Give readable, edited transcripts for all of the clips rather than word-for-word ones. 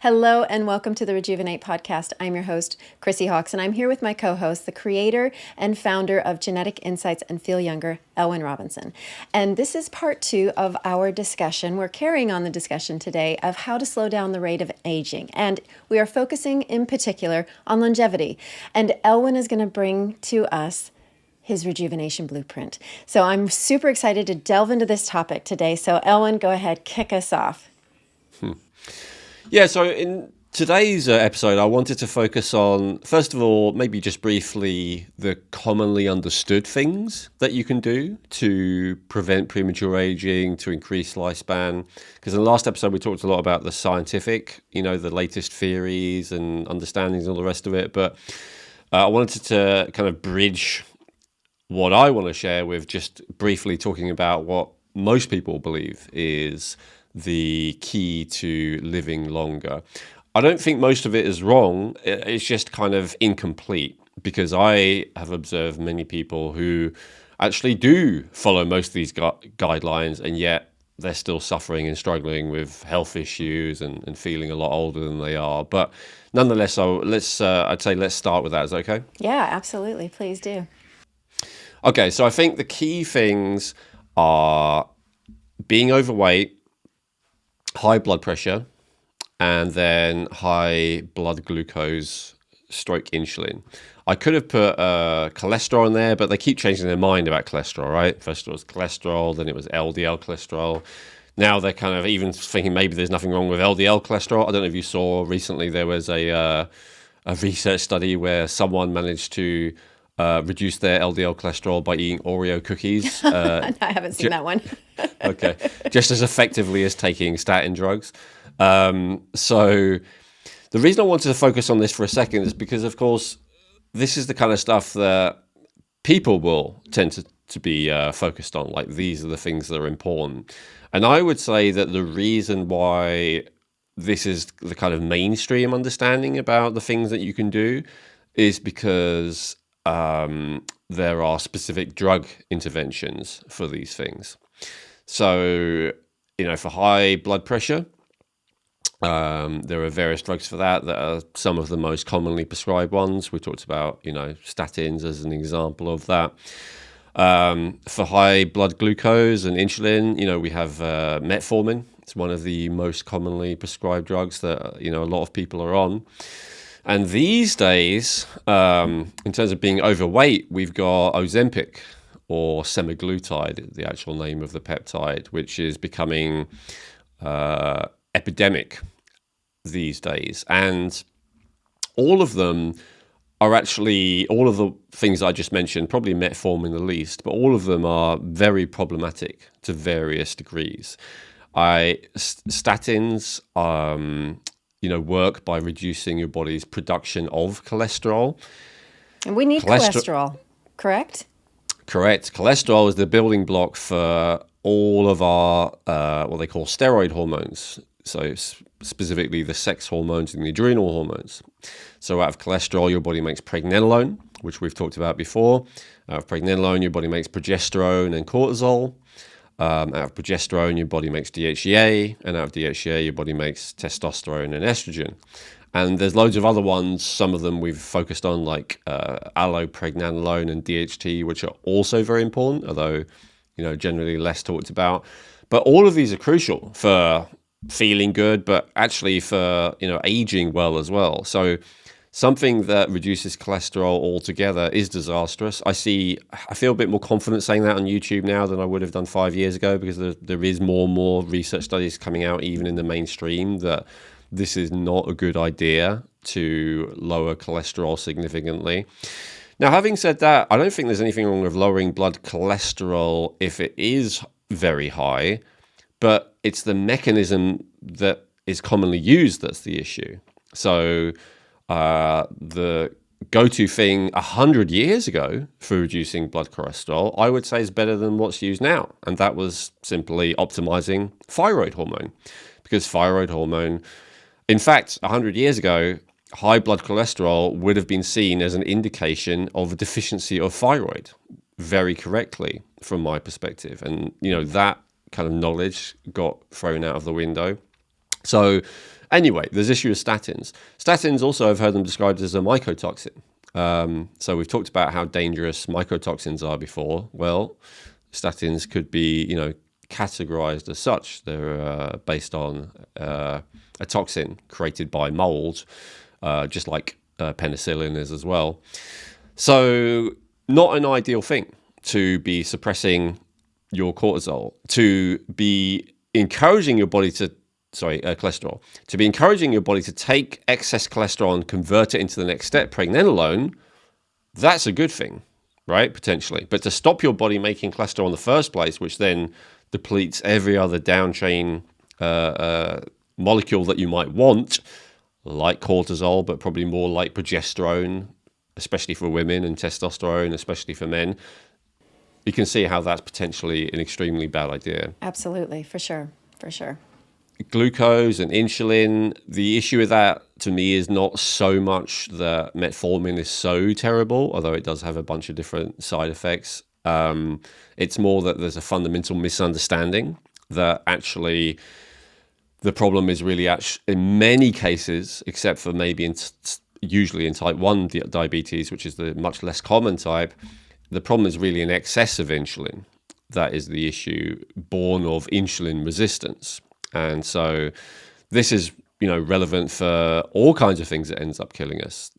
Hello and welcome to the Rejuvenate podcast. I'm your host, Chrissy Hawks, and I'm here with my co-host, the creator and founder of Genetic Insights and Feel Younger, Elwin Robinson. And this is part 2 of our discussion. We're carrying on the discussion today of how to slow down the rate of aging. And we are focusing in particular on longevity. And Elwin is going to bring to us his Rejuvenation Blueprint. So I'm super excited to delve into this topic today. So Elwin, go ahead, kick us off. Yeah, so in today's episode, I wanted to focus on, first of all, maybe just briefly, the commonly understood things that you can do to prevent premature aging, to increase lifespan. Because in the last episode, we talked a lot about the scientific, the latest theories and understandings and all the rest of it. But I wanted to kind of bridge what I want to share with just briefly talking about what most people believe is the key to living longer. I don't think most of it is wrong. It's just kind of incomplete, because I have observed many people who actually do follow most of these guidelines, and yet they're still suffering and struggling with health issues and feeling a lot older than they are. But nonetheless, let's start with that. Is that okay? Yeah, absolutely. Please do. Okay, so I think the key things are being overweight, high blood pressure, and then high blood glucose stroke insulin. I could have put cholesterol in there, but they keep changing their mind about cholesterol, right? First it was cholesterol, then it was LDL cholesterol. Now they're kind of even thinking maybe there's nothing wrong with LDL cholesterol. I don't know if you saw recently there was a research study where someone managed to reduce their LDL cholesterol by eating Oreo cookies. I haven't seen that one. Okay, just as effectively as taking statin drugs. So the reason I wanted to focus on this for a second is because, of course, this is the kind of stuff that people will tend to be focused on. Like, these are the things that are important. And I would say that the reason why this is the kind of mainstream understanding about the things that you can do is because there are specific drug interventions for these things. So, for high blood pressure, there are various drugs for that are some of the most commonly prescribed ones. We talked about, statins as an example of that. For high blood glucose and insulin, we have metformin. It's one of the most commonly prescribed drugs that, a lot of people are on. And these days, in terms of being overweight, we've got Ozempic, or semaglutide, the actual name of the peptide, which is becoming epidemic these days. And all of them are actually, all of the things I just mentioned, probably metformin the least, but all of them are very problematic to various degrees. Statins work by reducing your body's production of cholesterol. And we need cholesterol, correct? Correct. Cholesterol is the building block for all of our, what they call steroid hormones. So specifically the sex hormones and the adrenal hormones. So out of cholesterol, your body makes pregnenolone, which we've talked about before. Out of pregnenolone, your body makes progesterone and cortisol. Out of progesterone, your body makes DHEA, and out of DHEA, your body makes testosterone and estrogen. And there's loads of other ones. Some of them we've focused on, like allopregnanolone and DHT, which are also very important, although generally less talked about. But all of these are crucial for feeling good, but actually for aging well as well. So something that reduces cholesterol altogether is disastrous. I feel a bit more confident saying that on YouTube now than I would have done 5 years ago, because there is more and more research studies coming out, even in the mainstream, that this is not a good idea to lower cholesterol significantly. Now, having said that, I don't think there's anything wrong with lowering blood cholesterol if it is very high, but it's the mechanism that is commonly used that's the issue. So the go-to thing 100 years ago for reducing blood cholesterol, I would say, is better than what's used now. And that was simply optimizing thyroid hormone. Because thyroid hormone, in fact, 100 years ago, high blood cholesterol would have been seen as an indication of a deficiency of thyroid, very correctly from my perspective. And, that kind of knowledge got thrown out of the window. So Anyway, there's issue with statins. Statins also, I've heard them described as a mycotoxin. So we've talked about how dangerous mycotoxins are before. Well, statins could be, categorized as such. They're based on a toxin created by mold, just like penicillin is as well. So not an ideal thing to be suppressing your cortisol, to be encouraging your body to cholesterol, to be encouraging your body to take excess cholesterol and convert it into the next step, pregnenolone. That's a good thing, right? Potentially. But to stop your body making cholesterol in the first place, which then depletes every other down chain molecule that you might want, like cortisol, but probably more like progesterone, especially for women, and testosterone, especially for men, you can see how that's potentially an extremely bad idea. Absolutely, for sure. Glucose and insulin, the issue with that to me is not so much that metformin is so terrible, although it does have a bunch of different side effects. It's more that there's a fundamental misunderstanding that actually the problem is really in many cases, except for maybe usually in type 1 diabetes, which is the much less common type, the problem is really an excess of insulin. That is the issue, born of insulin resistance. And so this is, relevant for all kinds of things that ends up killing us.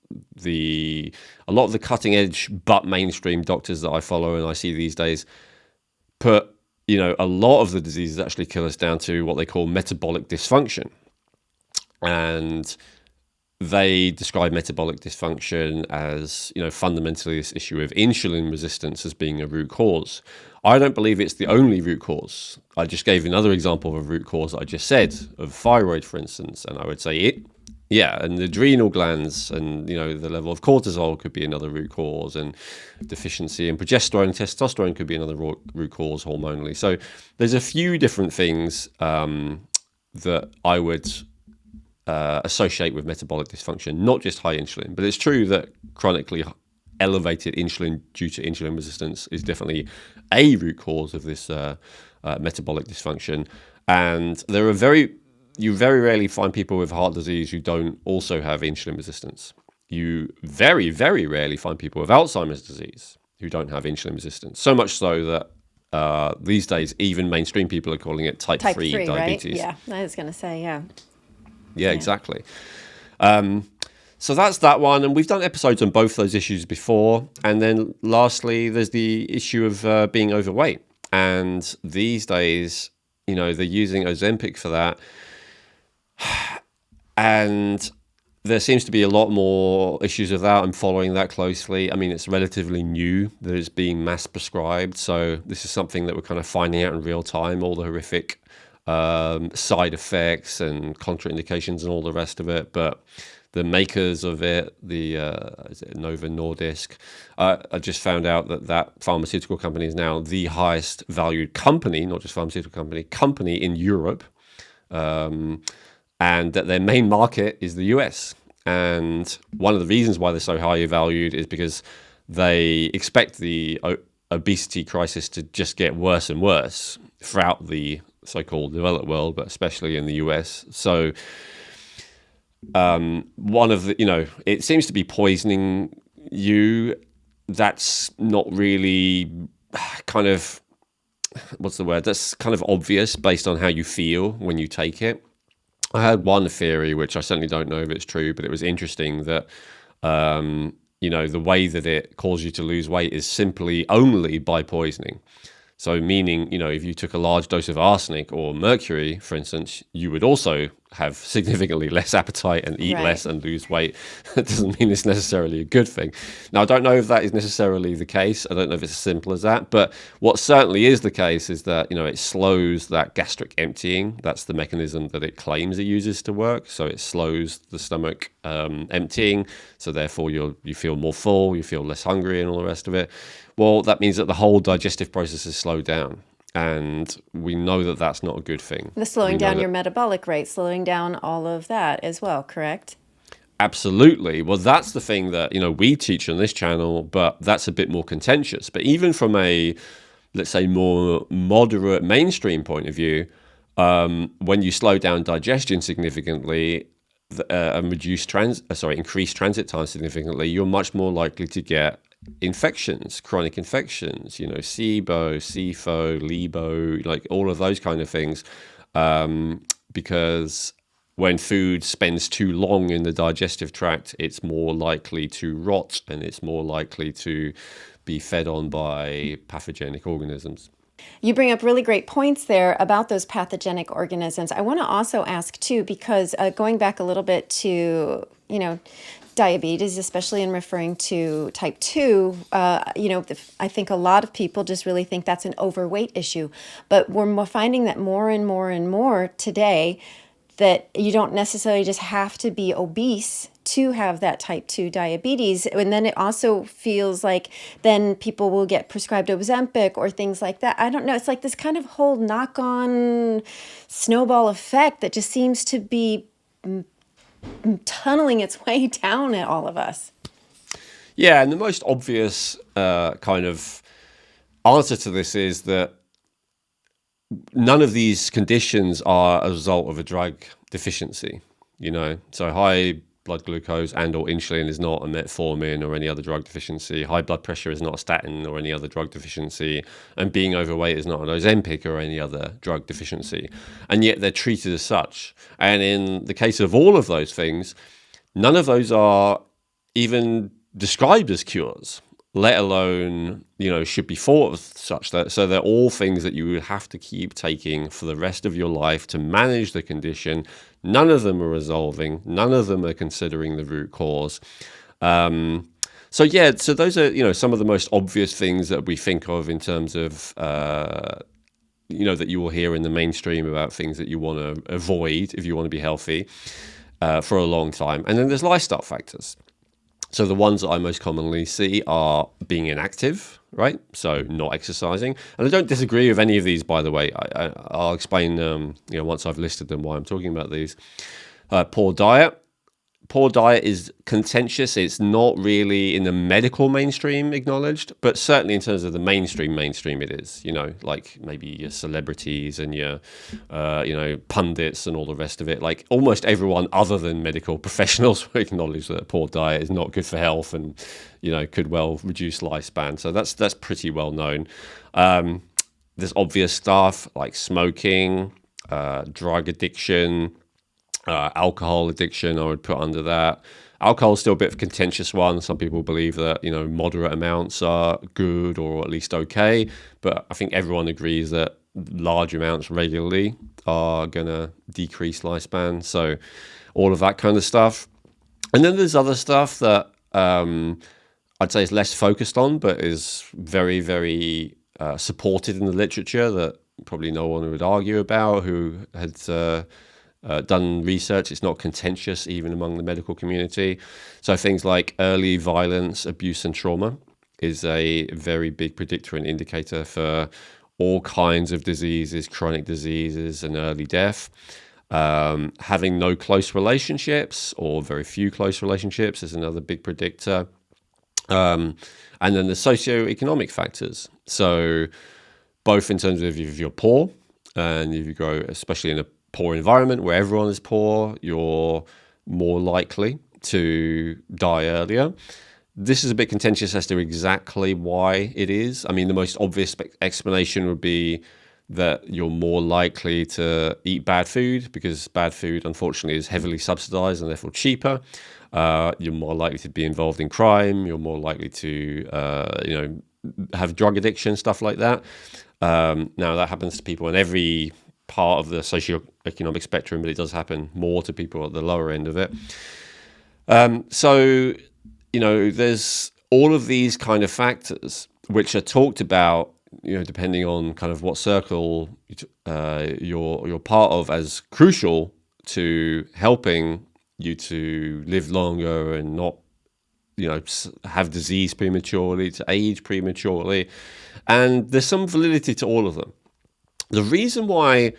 A lot of the cutting edge but mainstream doctors that I follow and I see these days put, a lot of the diseases actually kill us down to what they call metabolic dysfunction. And they describe metabolic dysfunction as, fundamentally this issue of insulin resistance as being a root cause. I don't believe it's the only root cause. I just gave another example of a root cause that I just said, of thyroid, for instance, and I would say and the adrenal glands and, the level of cortisol could be another root cause, and deficiency in progesterone and testosterone could be another root cause hormonally. So there's a few different things that I would associate with metabolic dysfunction, not just high insulin. But it's true that chronically elevated insulin due to insulin resistance is definitely a root cause of this metabolic dysfunction. And you very rarely find people with heart disease who don't also have insulin resistance. You very, very rarely find people with Alzheimer's disease who don't have insulin resistance. So much so that these days, even mainstream people are calling it type 3 diabetes. Right? Yeah, I was going to say, yeah. Yeah, exactly. So that's that one. And we've done episodes on both those issues before. And then lastly, there's the issue of being overweight. And these days, they're using Ozempic for that. And there seems to be a lot more issues with that. I'm following that closely. I mean, it's relatively new that it's being mass prescribed. So this is something that we're kind of finding out in real time, all the horrific side effects and contraindications and all the rest of it. But the makers of it, is it Novo Nordisk, I just found out that pharmaceutical company is now the highest valued company, not just pharmaceutical company in Europe, and that their main market is the US. And one of the reasons why they're so highly valued is because they expect the obesity crisis to just get worse and worse throughout the so-called developed world, but especially in the US. So one of the, it seems to be poisoning you. That's not really kind of, what's the word? That's kind of obvious based on how you feel when you take it. I had one theory, which I certainly don't know if it's true, but it was interesting that, the way that it causes you to lose weight is simply only by poisoning. So meaning, if you took a large dose of arsenic or mercury, for instance, you would also have significantly less appetite and eat less and lose weight. That doesn't mean it's necessarily a good thing. Now, I don't know if that is necessarily the case. I don't know if it's as simple as that. But what certainly is the case is that, it slows that gastric emptying. That's the mechanism that it claims it uses to work. So it slows the stomach emptying. So therefore, you feel more full, you feel less hungry and all the rest of it. Well, that means that the whole digestive process is slowed down. And we know that that's not a good thing. The slowing down your metabolic rate, slowing down all of that as well, correct? Absolutely. Well, that's the thing that, we teach on this channel, but that's a bit more contentious. But even from a, let's say, more moderate mainstream point of view, When you slow down digestion significantly and increase transit time significantly, you're much more likely to get infections, chronic infections, SIBO, SIFO, LIBO, like all of those kind of things, because when food spends too long in the digestive tract, it's more likely to rot and it's more likely to be fed on by pathogenic organisms. You bring up really great points there about those pathogenic organisms. I want to also ask too, because going back a little bit to, diabetes, especially in referring to type 2, I think a lot of people just really think that's an overweight issue. But we're finding that more and more and more today that you don't necessarily just have to be obese to have that type 2 diabetes. And then it also feels like then people will get prescribed Ozempic or things like that. I don't know. It's like this kind of whole knock-on snowball effect that just seems to be tunneling its way down at all of us. Yeah, and the most obvious kind of answer to this is that none of these conditions are a result of a drug deficiency, So high blood glucose and or insulin is not a metformin or any other drug deficiency. High blood pressure is not a statin or any other drug deficiency. And being overweight is not an Ozempic or any other drug deficiency. And yet they're treated as such. And in the case of all of those things, none of those are even described as cures, let alone, should be thought of such that. So they're all things that you would have to keep taking for the rest of your life to manage the condition. None of them are resolving. None of them are considering the root cause. So those are, some of the most obvious things that we think of in terms of, that you will hear in the mainstream about things that you want to avoid if you want to be healthy for a long time. And then there's lifestyle factors. So the ones that I most commonly see are being inactive, right? So not exercising. And I don't disagree with any of these, by the way. I'll explain, once I've listed them, why I'm talking about these. Poor diet. Poor diet is contentious. It's not really in the medical mainstream acknowledged, but certainly in terms of the mainstream it is, like maybe your celebrities and your, pundits and all the rest of it. Like almost everyone other than medical professionals will acknowledge that a poor diet is not good for health and, could well reduce lifespan. So that's pretty well known. There's obvious stuff like smoking, drug addiction, alcohol addiction, I would put under that. Alcohol is still a bit of a contentious one. Some people believe that, moderate amounts are good or at least okay. But I think everyone agrees that large amounts regularly are going to decrease lifespan. So all of that kind of stuff. And then there's other stuff that I'd say is less focused on, but is very, very supported in the literature that probably no one would argue about who had done research. It's not contentious even among the medical community. So things like early violence, abuse and trauma is a very big predictor and indicator for all kinds of diseases, chronic diseases and early death. Having no close relationships or very few close relationships is another big predictor. And then the socioeconomic factors. So both in terms of if you're poor and if you grow, especially in a poor environment where everyone is poor, you're more likely to die earlier. This is a bit contentious as to exactly why it is. I mean, the most obvious explanation would be that you're more likely to eat bad food because bad food, unfortunately, is heavily subsidized and therefore cheaper. You're more likely to be involved in crime. You're more likely to, have drug addiction, stuff like that. Now, that happens to people in every part of the socioeconomic spectrum, but it does happen more to people at the lower end of it. There's all of these kind of factors which are talked about, depending on kind of what circle you're part of, as crucial to helping you to live longer and not, have disease prematurely, to age prematurely. And there's some validity to all of them. The reason why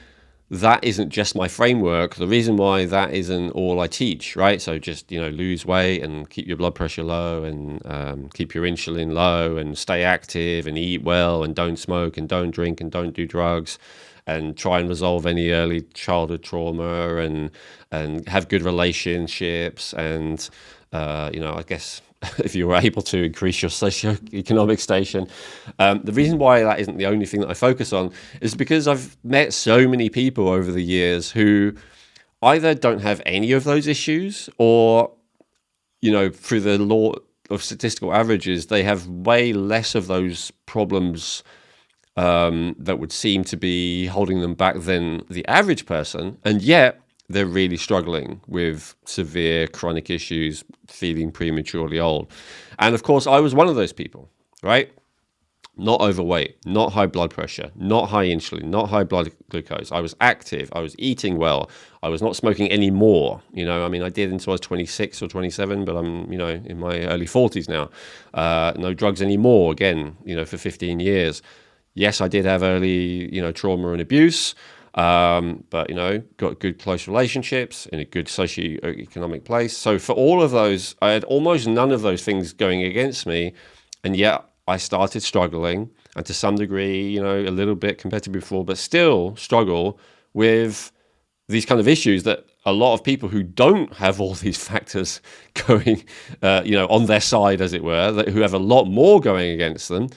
that isn't just my framework, the reason why that isn't all I teach, right? So just, lose weight and keep your blood pressure low and keep your insulin low and stay active and eat well and don't smoke and don't drink and don't do drugs and try and resolve any early childhood trauma and have good relationships and I guess if you were able to increase your socioeconomic station. The reason why that isn't the only thing that I focus on is because I've met so many people over the years who either don't have any of those issues or, through the law of statistical averages, they have way less of those problems that would seem to be holding them back than the average person. And yet they're really struggling with severe chronic issues, feeling prematurely old. And of course, I was one of those people, right? Not overweight, not high blood pressure, not high insulin, not high blood glucose. I was active. I was eating well. I was not smoking anymore. I did until I was 26 or 27, but I'm, in my early 40s now. No drugs anymore, again, for 15 years. Yes, I did have early, trauma and abuse. But, got good close relationships in a good socioeconomic place. So for all of those, I had almost none of those things going against me. And yet I started struggling, and to some degree, a little bit compared to before, but still struggle with these kind of issues that a lot of people who don't have all these factors going, on their side, as it were, who have a lot more going against them,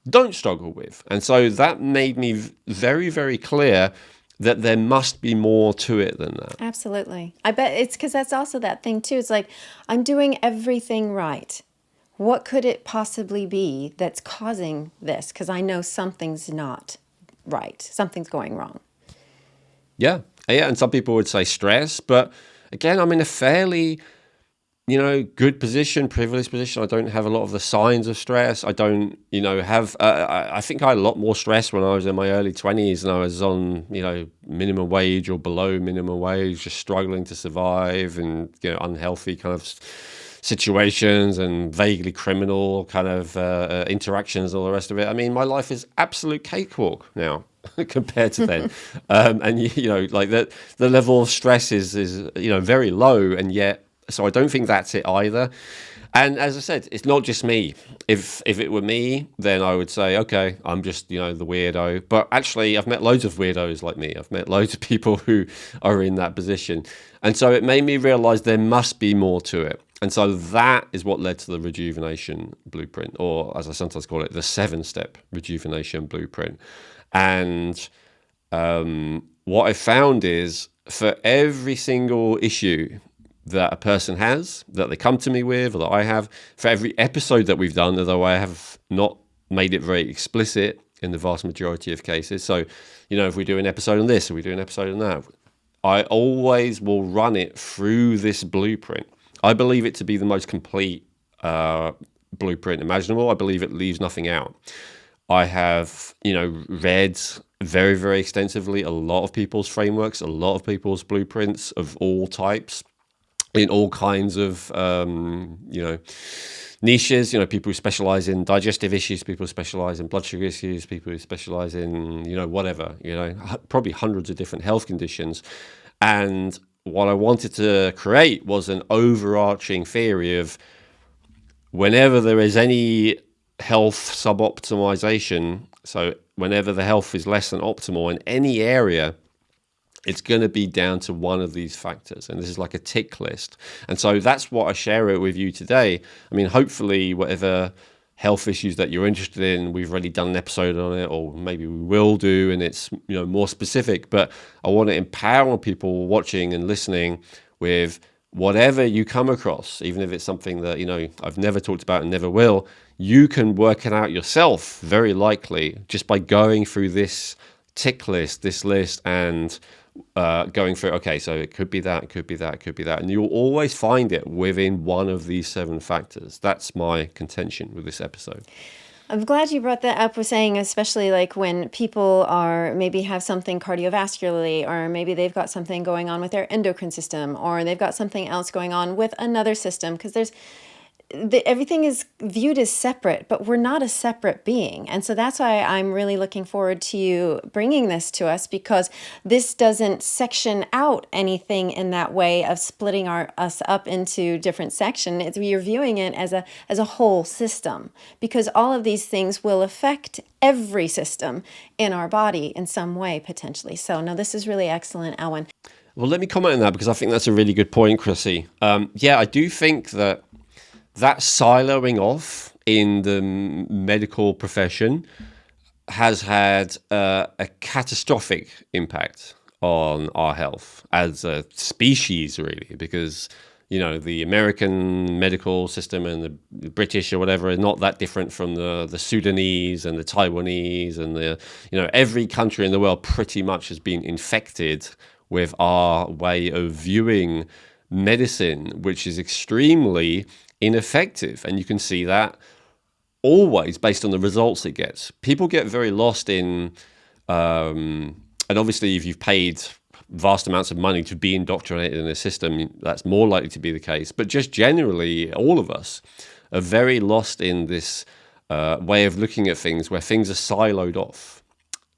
don't struggle with. And so that made me very, very clear that there must be more to it than that. Absolutely. I bet it's because that's also that thing too. It's like, I'm doing everything right. What could it possibly be that's causing this? Because I know something's not right. Something's going wrong. Yeah. And some people would say stress, but again, I'm in a fairly, good position, privileged position. I don't have a lot of the signs of stress. I don't, have, I think I had a lot more stress when I was in my early 20s and I was on, minimum wage or below minimum wage, just struggling to survive and, unhealthy kind of situations and vaguely criminal kind of interactions, all the rest of it. I mean, my life is absolute cakewalk now compared to then. And, like the level of stress is, very low, and yet, so I don't think that's it either. And as I said, it's not just me. If it were me, then I would say, okay, I'm just, the weirdo. But actually, I've met loads of weirdos like me. I've met loads of people who are in that position. And so it made me realize there must be more to it. And so that is what led to the Rejuvenation Blueprint, or as I sometimes call it, the 7-step Rejuvenation Blueprint. And what I found is for every single issue that a person has, that they come to me with, or that I have, for every episode that we've done, although I have not made it very explicit in the vast majority of cases. So, if we do an episode on this, or we do an episode on that, I always will run it through this blueprint. I believe it to be the most complete blueprint imaginable. I believe it leaves nothing out. I have, read very, very extensively a lot of people's frameworks, a lot of people's blueprints of all types, in all kinds of, niches, people who specialize in digestive issues, people who specialize in blood sugar issues, people who specialize in, whatever, probably hundreds of different health conditions. And what I wanted to create was an overarching theory of whenever there is any health suboptimization, so whenever the health is less than optimal in any area, it's going to be down to one of these factors. And this is like a tick list. And so that's what I share it with you today. I mean, hopefully whatever health issues that you're interested in, we've already done an episode on it, or maybe we will do, and it's more specific. But I want to empower people watching and listening with whatever you come across, even if it's something that I've never talked about and never will. You can work it out yourself, very likely, just by going through this tick list, and going through, okay, so it could be that, it could be that, it could be that. And you'll always find it within one of these 7 factors. That's my contention with this episode. I'm glad you brought that up, with saying, especially like when people are maybe have something cardiovascularly, or maybe they've got something going on with their endocrine system, or they've got something else going on with another system, because everything is viewed as separate, but we're not a separate being. And so that's why I'm really looking forward to you bringing this to us, because this doesn't section out anything in that way of splitting us up into different sections. You're viewing it as a whole system, because all of these things will affect every system in our body in some way, potentially. So no, this is really excellent, Elwin. Well, let me comment on that, because I think that's a really good point, Chrissy. Yeah, I do think that siloing off in the medical profession has had a catastrophic impact on our health as a species, really, because the American medical system and the British or whatever are not that different from the Sudanese and the Taiwanese and every country in the world pretty much has been infected with our way of viewing medicine, which is extremely ineffective. And you can see that always based on the results it gets. People get very lost in, and obviously if you've paid vast amounts of money to be indoctrinated in a system, that's more likely to be the case. But just generally, all of us are very lost in this way of looking at things where things are siloed off,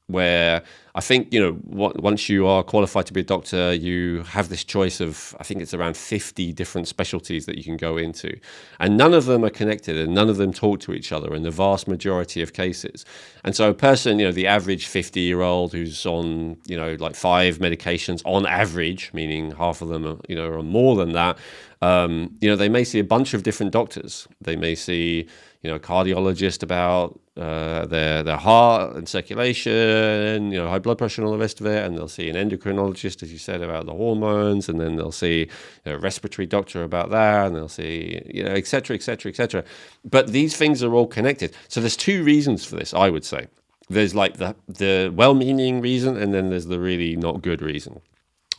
where I think, once you are qualified to be a doctor, you have this choice of, I think it's around 50 different specialties that you can go into. And none of them are connected and none of them talk to each other in the vast majority of cases. And so a person, the average 50-year-old who's on, like 5 medications on average, meaning half of them are on more than that, they may see a bunch of different doctors. They may see, a cardiologist about their heart and circulation, high blood pressure and all the rest of it, and they'll see an endocrinologist, as you said, about the hormones, and then they'll see a respiratory doctor about that, and they'll see, et cetera, et cetera, et cetera. But these things are all connected. So there's 2 reasons for this, I would say. There's like the well-meaning reason, and then there's the really not good reason.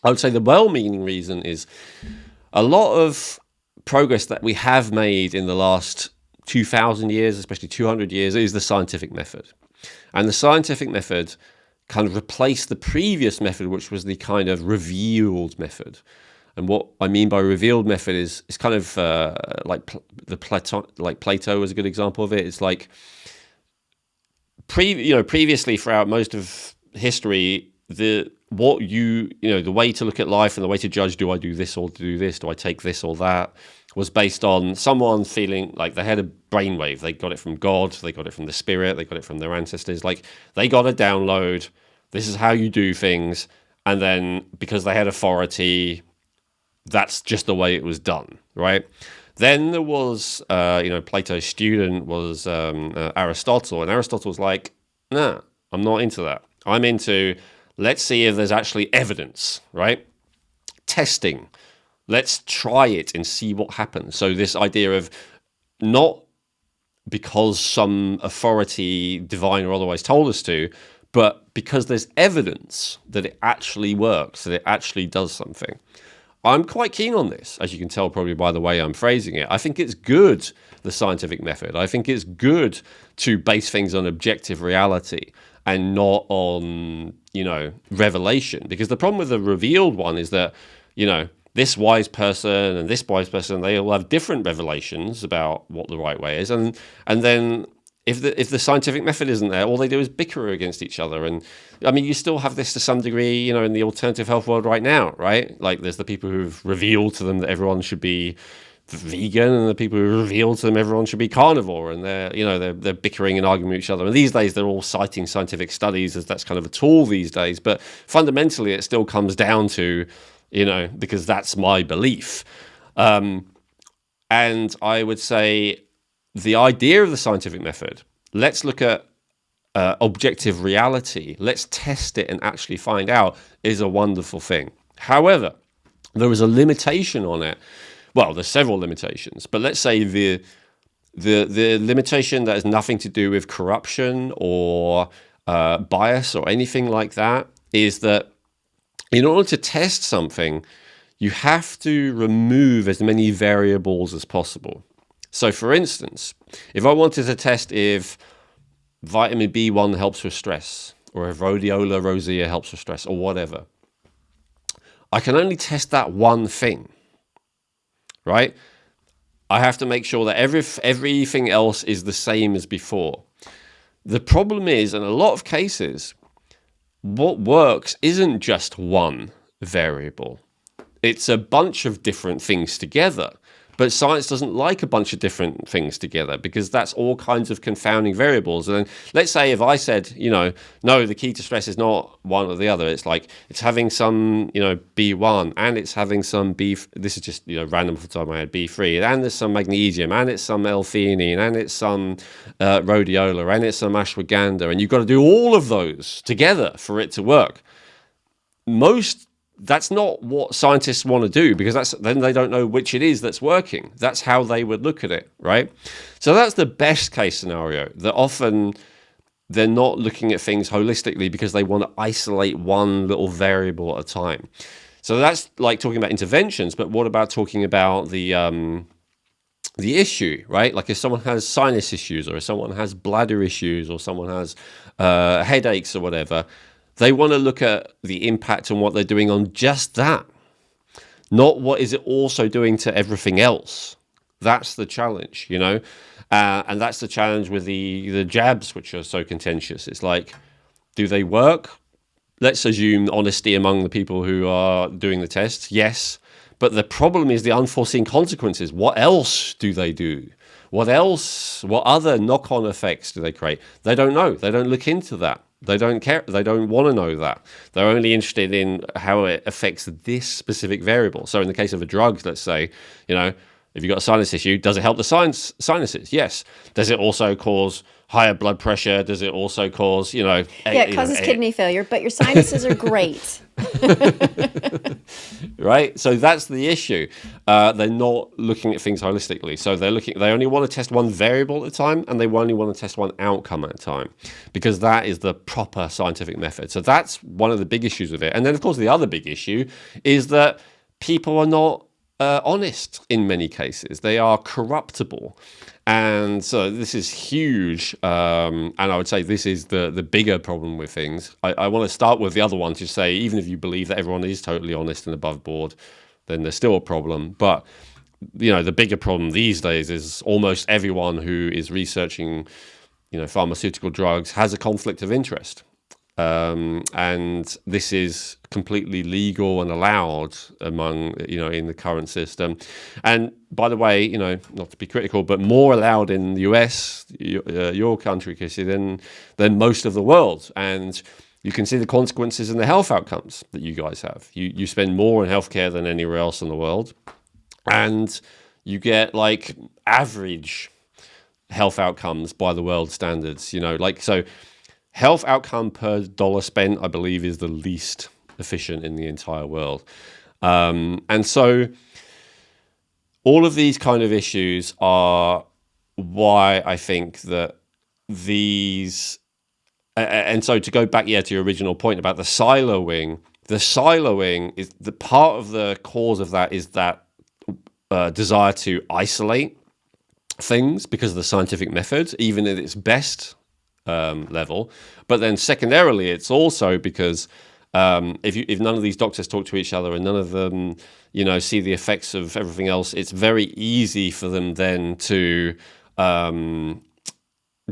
I would say the well-meaning reason is a lot of progress that we have made in the last 2,000 years, especially 200 years, is the scientific method. And the scientific method kind of replaced the previous method, which was the kind of revealed method. And what I mean by revealed method is kind of like Plato was a good example of it. It's like previously throughout most of history, the way to look at life and the way to judge, do I do this or do this? Do I take this or that? Was based on someone feeling like they had a brainwave. They got it from God, they got it from the spirit, they got it from their ancestors. Like they got a download. This is how you do things. And then because they had authority, that's just the way it was done, right? Then there was, Plato's student was Aristotle. And Aristotle was like, nah, I'm not into that. I'm into, let's see if there's actually evidence, right? Testing. Let's try it and see what happens. So this idea of not because some authority, divine or otherwise, told us to, but because there's evidence that it actually works, that it actually does something. I'm quite keen on this, as you can tell probably by the way I'm phrasing it. I think it's good, the scientific method. I think it's good to base things on objective reality and not on, revelation. Because the problem with the revealed one is that, this wise person and this wise person, they all have different revelations about what the right way is. And then if the scientific method isn't there, all they do is bicker against each other. And I mean, you still have this to some degree, in the alternative health world right now, right? Like there's the people who've revealed to them that everyone should be vegan, and the people who reveal to them everyone should be carnivore, and they're bickering and arguing with each other. And these days they're all citing scientific studies as that's kind of a tool these days. But fundamentally, it still comes down to, because that's my belief. And I would say the idea of the scientific method, let's look at objective reality, let's test it and actually find out, is a wonderful thing. However, there is a limitation on it. Well, there's several limitations, but let's say the limitation that has nothing to do with corruption or bias or anything like that is that in order to test something, you have to remove as many variables as possible. So for instance, if I wanted to test if vitamin B1 helps with stress, or if rhodiola rosea helps with stress, or whatever, I can only test that one thing, right? I have to make sure that everything else is the same as before. The problem is, in a lot of cases, what works isn't just one variable. It's a bunch of different things together. But science doesn't like a bunch of different things together because that's all kinds of confounding variables. And then let's say if I said, no, the key to stress is not one or the other. It's like it's having some, B1 and it's having some this is just, random off the top of my head, B3, and there's some magnesium and it's some L-theanine and it's some rhodiola and it's some ashwagandha. And you've got to do all of those together for it to work. That's not what scientists want to do because then they don't know which it is that's working. That's how they would look at it, right? So that's the best case scenario, that often they're not looking at things holistically because they want to isolate one little variable at a time. So that's like talking about interventions, but what about talking about the issue, right? Like if someone has sinus issues or if someone has bladder issues or someone has headaches or whatever, they want to look at the impact on what they're doing on just that, not what is it also doing to everything else. That's the challenge, and that's the challenge with the jabs, which are so contentious. It's like, do they work? Let's assume honesty among the people who are doing the tests. Yes, but the problem is the unforeseen consequences. What else do they do? What other knock-on effects do they create? They don't know. They don't look into that. They don't care. They don't want to know that. They're only interested in how it affects this specific variable. So in the case of a drug, let's say, if you've got a sinus issue, does it help the sinuses? Yes. Does it also cause higher blood pressure? Does it also cause, it causes kidney failure, but your sinuses are great. Right? So that's the issue. They're not looking at things holistically. So they only want to test one variable at a time, and they only want to test one outcome at a time, because that is the proper scientific method. So that's one of the big issues with it. And then, of course, the other big issue is that people are not honest in many cases. They are corruptible. And so this is huge, and I would say this is the bigger problem with things. I want to start with the other one to say, even if you believe that everyone is totally honest and above board, then there's still a problem. But, the bigger problem these days is almost everyone who is researching, pharmaceutical drugs has a conflict of interest. And this is completely legal and allowed among, in the current system. And by the way, not to be critical, but more allowed in the US, your country, Kissy, than most of the world. And you can see the consequences in the health outcomes that you guys have. You spend more in healthcare than anywhere else in the world. And you get like average health outcomes by the world standards, so health outcome per dollar spent, I believe, is the least efficient in the entire world. And so all of these kind of issues are why I think that these... And so to go back, to your original point about the siloing is the part of the cause of that is that desire to isolate things because of the scientific method, even at its best level. But then secondarily, it's also because if none of these doctors talk to each other and none of them, see the effects of everything else, it's very easy for them then to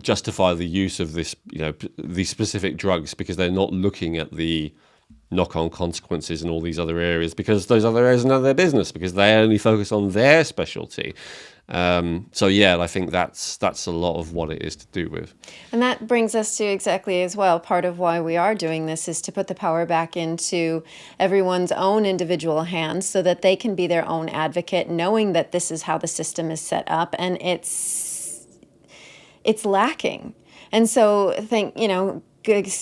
justify the use of these specific drugs because they're not looking at the knock-on consequences in all these other areas, because those other areas are none of their business, because they only focus on their specialty. I think that's a lot of what it is to do with. And that brings us to exactly as well, part of why we are doing this is to put the power back into everyone's own individual hands so that they can be their own advocate, knowing that this is how the system is set up and it's lacking. And so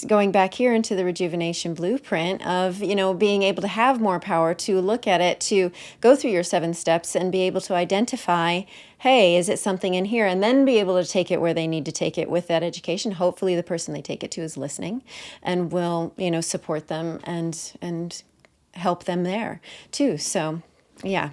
going back here into the Rejuvenation Blueprint of, being able to have more power to look at it, to go through your 7 steps and be able to identify, hey, is it something in here? And then be able to take it where they need to take it with that education. Hopefully the person they take it to is listening and will, support them and help them there too. So, yeah.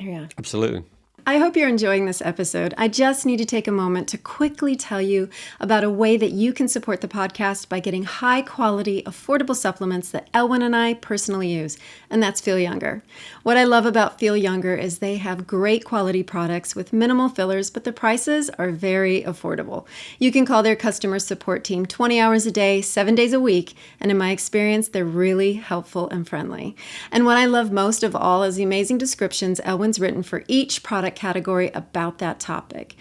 Absolutely. I hope you're enjoying this episode. I just need to take a moment to quickly tell you about a way that you can support the podcast by getting high quality, affordable supplements that Elwin and I personally use, and that's Feel Younger. What I love about Feel Younger is they have great quality products with minimal fillers, but the prices are very affordable. You can call their customer support team 20 hours a day, 7 days a week, and in my experience, they're really helpful and friendly. And what I love most of all is the amazing descriptions Elwin's written for each product category about that topic.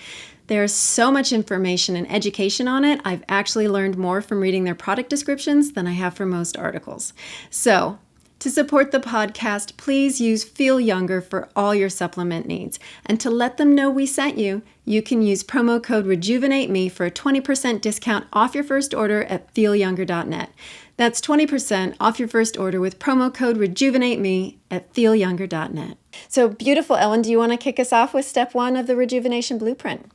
There's so much information and education on it. I've actually learned more from reading their product descriptions than I have from most articles. So, to support the podcast, please use Feel Younger for all your supplement needs. And to let them know we sent you, you can use promo code RejuvenateMe for a 20% discount off your first order at feelyounger.net. That's 20% off your first order with promo code RejuvenateMe at feelyounger.net. So beautiful, Elwin, do you want to kick us off with step 1 of the Rejuvenation Blueprint?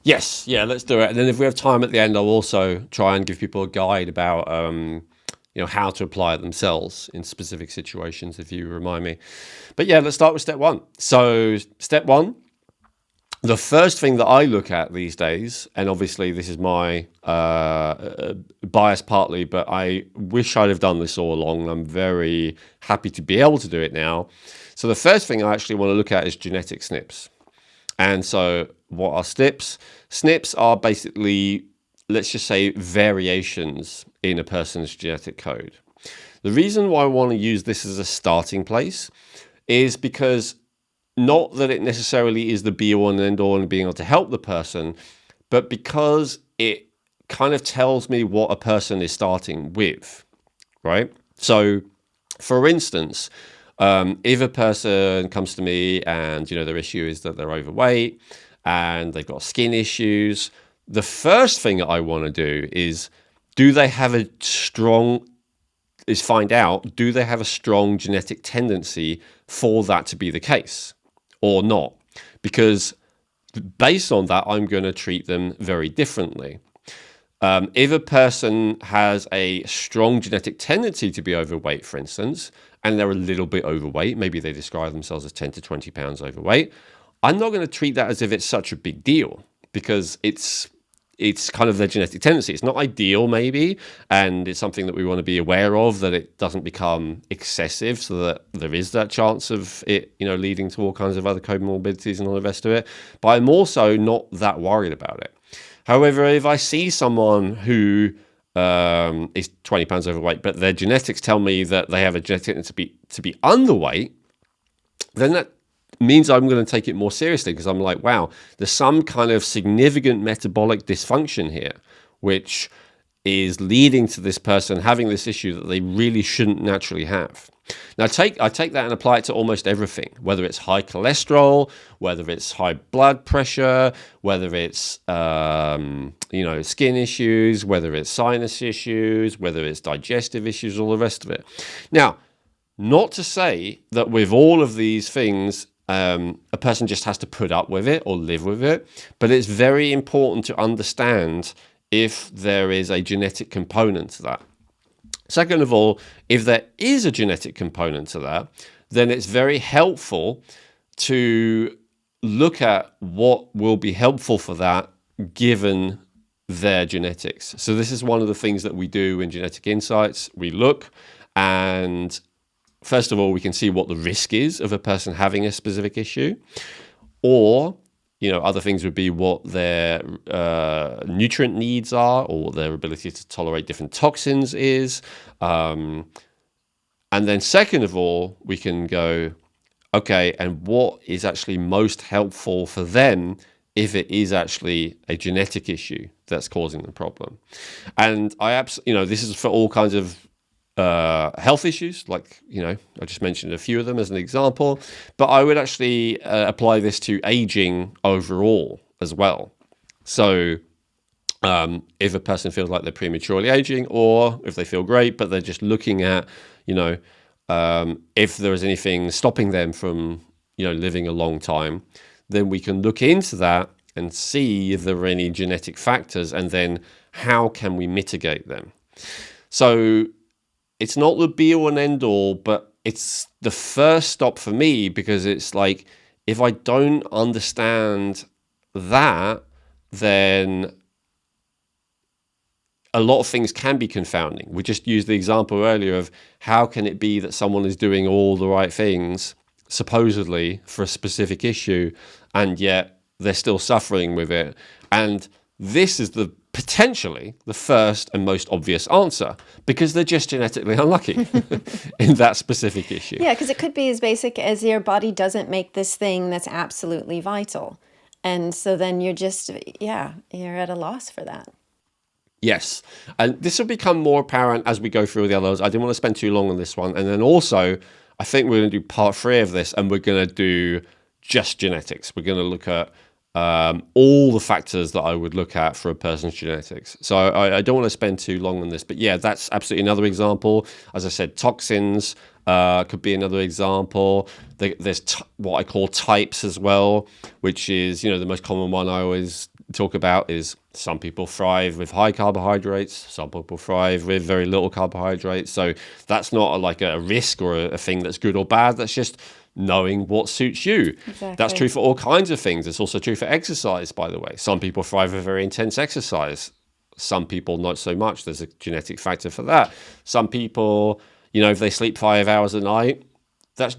Yes, yeah, let's do it. And then if we have time at the end, I'll also try and give people a guide about how to apply it themselves in specific situations, if you remind me. But yeah, let's start with step 1. So step 1, the first thing that I look at these days, and obviously this is my bias partly, but I wish I'd have done this all along, and I'm very happy to be able to do it now. So the first thing I actually want to look at is genetic SNPs. And so what are SNPs? SNPs are basically, let's just say, variations in a person's genetic code. The reason why I want to use this as a starting place is because not that it necessarily is the be-all and end-all in being able to help the person, but because it kind of tells me what a person is starting with, right? So, for instance, if a person comes to me and, their issue is that they're overweight and they've got skin issues, the first thing that I want to do is find out, do they have a strong genetic tendency for that to be the case or not? Because based on that, I'm going to treat them very differently. If a person has a strong genetic tendency to be overweight, for instance, and they're a little bit overweight, maybe they describe themselves as 10 to 20 pounds overweight, I'm not going to treat that as if it's such a big deal, because it's kind of their genetic tendency. It's not ideal, maybe, and it's something that we want to be aware of, that it doesn't become excessive, so that there is that chance of it, leading to all kinds of other comorbidities and all the rest of it. But I'm also not that worried about it. However, if I see someone who is 20 pounds overweight, but their genetics tell me that they have a genetic tendency to be underweight, then that means I'm going to take it more seriously, because I'm like, wow, there's some kind of significant metabolic dysfunction here, which is leading to this person having this issue that they really shouldn't naturally have. Now, I take that and apply it to almost everything, whether it's high cholesterol, whether it's high blood pressure, whether it's skin issues, whether it's sinus issues, whether it's digestive issues, all the rest of it. Now, not to say that with all of these things, a person just has to put up with it or live with it, but it's very important to understand if there is a genetic component to that. Second of all, if there is a genetic component to that, then it's very helpful to look at what will be helpful for that given their genetics. So this is one of the things that we do in Genetic Insights. We look, and first of all, we can see what the risk is of a person having a specific issue, or other things would be what their nutrient needs are, or what their ability to tolerate different toxins is. And then second of all, we can go, okay, and what is actually most helpful for them if it is actually a genetic issue that's causing the problem. And this is for all kinds of health issues, like, I just mentioned a few of them as an example, but I would actually apply this to aging overall as well. So if a person feels like they're prematurely aging, or if they feel great, but they're just looking at, if there is anything stopping them from, living a long time, then we can look into that and see if there are any genetic factors, and then how can we mitigate them. So it's not the be all and end all, but it's the first stop for me, because it's like, if I don't understand that, then a lot of things can be confounding. We just used the example earlier of how can it be that someone is doing all the right things, supposedly, for a specific issue, and yet they're still suffering with it. And this is potentially the first and most obvious answer, because they're just genetically unlucky in that specific issue. Yeah, because it could be as basic as your body doesn't make this thing that's absolutely vital. And so then you're at a loss for that. Yes. And this will become more apparent as we go through the others. I didn't want to spend too long on this one. And then also, I think we're going to do part 3 of this, and we're going to do just genetics. We're going to look at all the factors that I would look at for a person's genetics. So I don't want to spend too long on this. But yeah, that's absolutely another example. As I said, toxins could be another example. There's what I call types as well, which is, the most common one I always talk about is some people thrive with high carbohydrates, some people thrive with very little carbohydrates. So that's not like a risk or a thing that's good or bad. That's just knowing what suits you. Exactly. That's true for all kinds of things. It's also true for exercise, by the way. Some people thrive with very intense exercise. Some people not so much. There's a genetic factor for that. Some people, if they sleep 5 hours a night, that's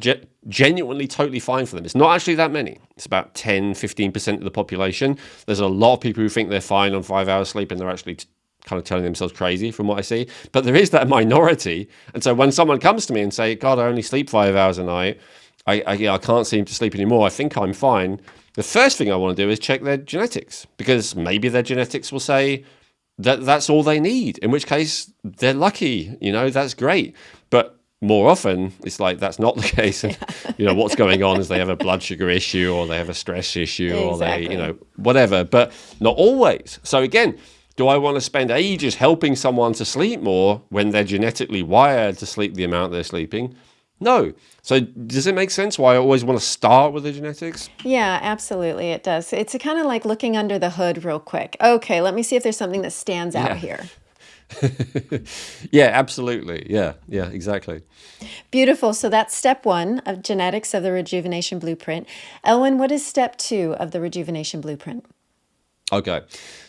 genuinely totally fine for them. It's not actually that many. It's about 10, 15% of the population. There's a lot of people who think they're fine on 5 hours sleep, and they're actually kind of telling themselves crazy from what I see. But there is that minority. And so when someone comes to me and say, God, I only sleep 5 hours a night, I can't seem to sleep anymore, I think I'm fine, the first thing I want to do is check their genetics, because maybe their genetics will say that that's all they need, in which case they're lucky, that's great. But more often, it's like that's not the case. And, what's going on is they have a blood sugar issue, or they have a stress issue, Exactly. or they, whatever, but not always. So again, do I want to spend ages helping someone to sleep more when they're genetically wired to sleep the amount they're sleeping? No. So does it make sense why I always want to start with the genetics? Yeah, absolutely. It does. It's kind of like looking under the hood real quick. Okay, let me see if there's something that stands out here. Yeah, absolutely. Yeah, exactly. Beautiful. So that's step 1 of genetics of the Rejuvenation Blueprint. Elwin, what is step 2 of the Rejuvenation Blueprint? Okay.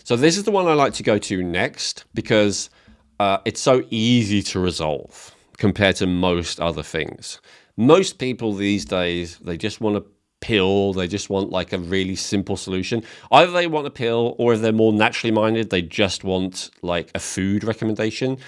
So this is the one I like to go to next, because it's so easy to resolve compared to most other things. Most people these days, they just want a pill. They just want like a really simple solution. Either they want a pill, or if they're more naturally minded, they just want like a food recommendation.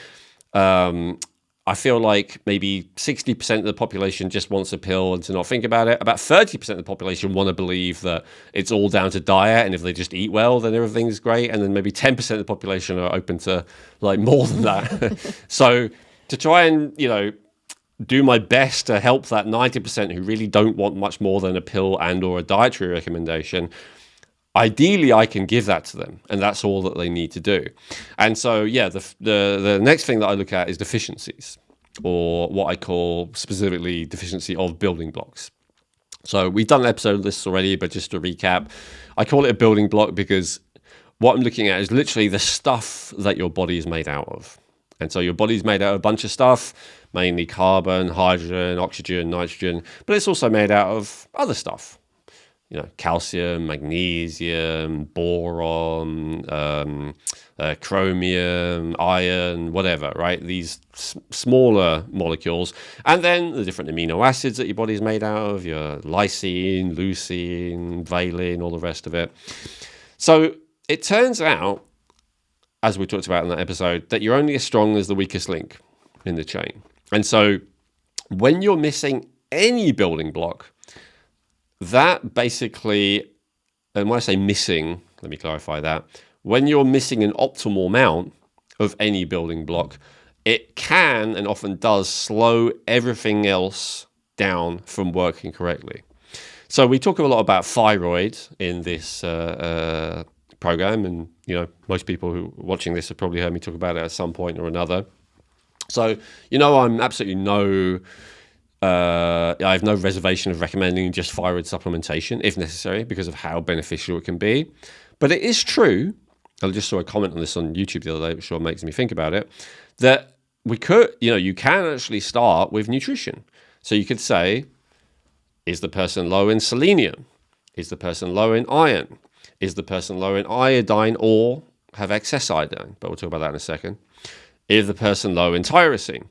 I feel like maybe 60% of the population just wants a pill and to not think about it. About 30% of the population want to believe that it's all down to diet, and if they just eat well, then everything's great. And then maybe 10% of the population are open to like more than that. So to try and, do my best to help that 90% who really don't want much more than a pill and or a dietary recommendation, ideally I can give that to them, and that's all that they need to do. And so, yeah, the next thing that I look at is deficiencies, or what I call specifically deficiency of building blocks. So we've done an episode of this already, but just to recap, I call it a building block because what I'm looking at is literally the stuff that your body is made out of. And so your body's made out of a bunch of stuff, mainly carbon, hydrogen, oxygen, nitrogen, but it's also made out of other stuff. Calcium, magnesium, boron, chromium, iron, whatever, right? These smaller molecules. And then the different amino acids that your body is made out of, your lysine, leucine, valine, all the rest of it. So it turns out, as we talked about in that episode, that you're only as strong as the weakest link in the chain. And so when you're missing any building block, that basically, and when I say missing, let me clarify that, when you're missing an optimal amount of any building block, it can and often does slow everything else down from working correctly. So we talk a lot about thyroid in this program, and most people who are watching this have probably heard me talk about it at some point or another. So I'm absolutely I have no reservation of recommending just thyroid supplementation if necessary, because of how beneficial it can be. But it is true, I just saw a comment on this on YouTube the other day, which sure makes me think about it, that we could, you can actually start with nutrition. So you could say, Is the person low in selenium? Is the person low in iron? Is the person low in iodine or have excess iodine? But we'll talk about that in a second. Is the person low in tyrosine?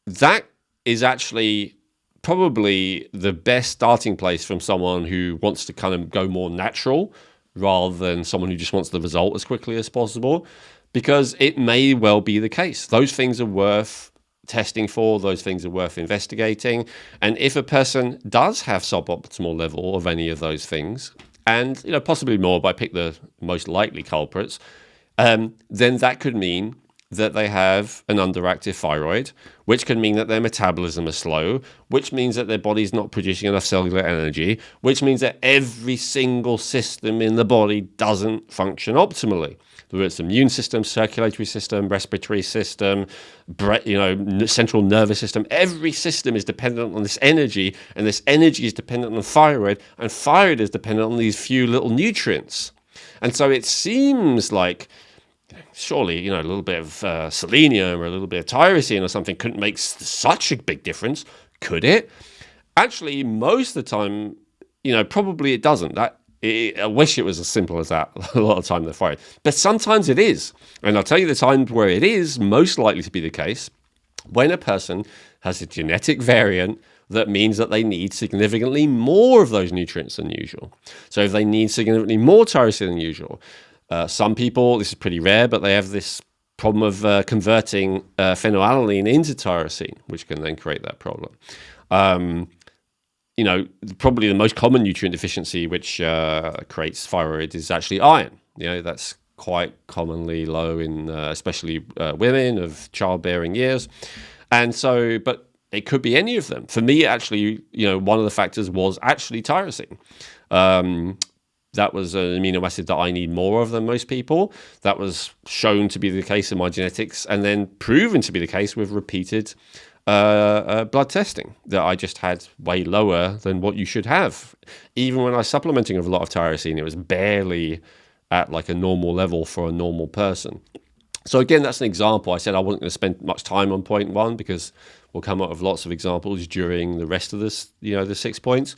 That is actually probably the best starting place from someone who wants to kind of go more natural rather than someone who just wants the result as quickly as possible, because it may well be the case. Those things are worth testing for, those things are worth investigating. And if a person does have suboptimal level of any of those things, and possibly more, but I pick the most likely culprits, then that could mean that they have an underactive thyroid, which can mean that their metabolism is slow, which means that their body's not producing enough cellular energy, which means that every single system in the body doesn't function optimally. Whether it's the immune system, circulatory system, respiratory system, central nervous system, every system is dependent on this energy, and this energy is dependent on thyroid, and thyroid is dependent on these few little nutrients. And so it seems like surely, a little bit of selenium or a little bit of tyrosine or something couldn't make such a big difference, could it? Actually, most of the time, probably it doesn't. I wish it was as simple as that. A lot of the time they're fired. But sometimes it is. And I'll tell you the time where it is most likely to be the case: when a person has a genetic variant that means that they need significantly more of those nutrients than usual. So if they need significantly more tyrosine than usual, some people, this is pretty rare, but they have this problem of converting phenylalanine into tyrosine, which can then create that problem. Probably the most common nutrient deficiency which creates thyroid is actually iron. That's quite commonly low in especially women of childbearing years. And so, but it could be any of them. For me, actually, one of the factors was actually tyrosine. That was an amino acid that I need more of than most people. That was shown to be the case in my genetics, and then proven to be the case with repeated blood testing, that I just had way lower than what you should have. Even when I was supplementing with a lot of tyrosine, it was barely at like a normal level for a normal person. So again, that's an example. I said I wasn't going to spend much time on point one because we'll come up with lots of examples during the rest of this, the 6 points.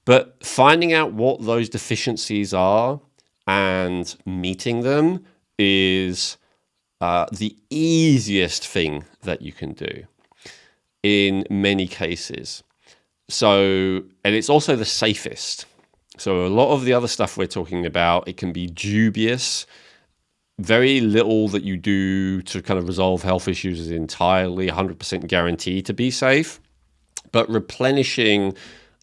But finding out what those deficiencies are and meeting them is the easiest thing that you can do in many cases. So, and it's also the safest. So a lot of the other stuff we're talking about, it can be dubious. Very little that you do to kind of resolve health issues is entirely 100% guaranteed to be safe. But replenishing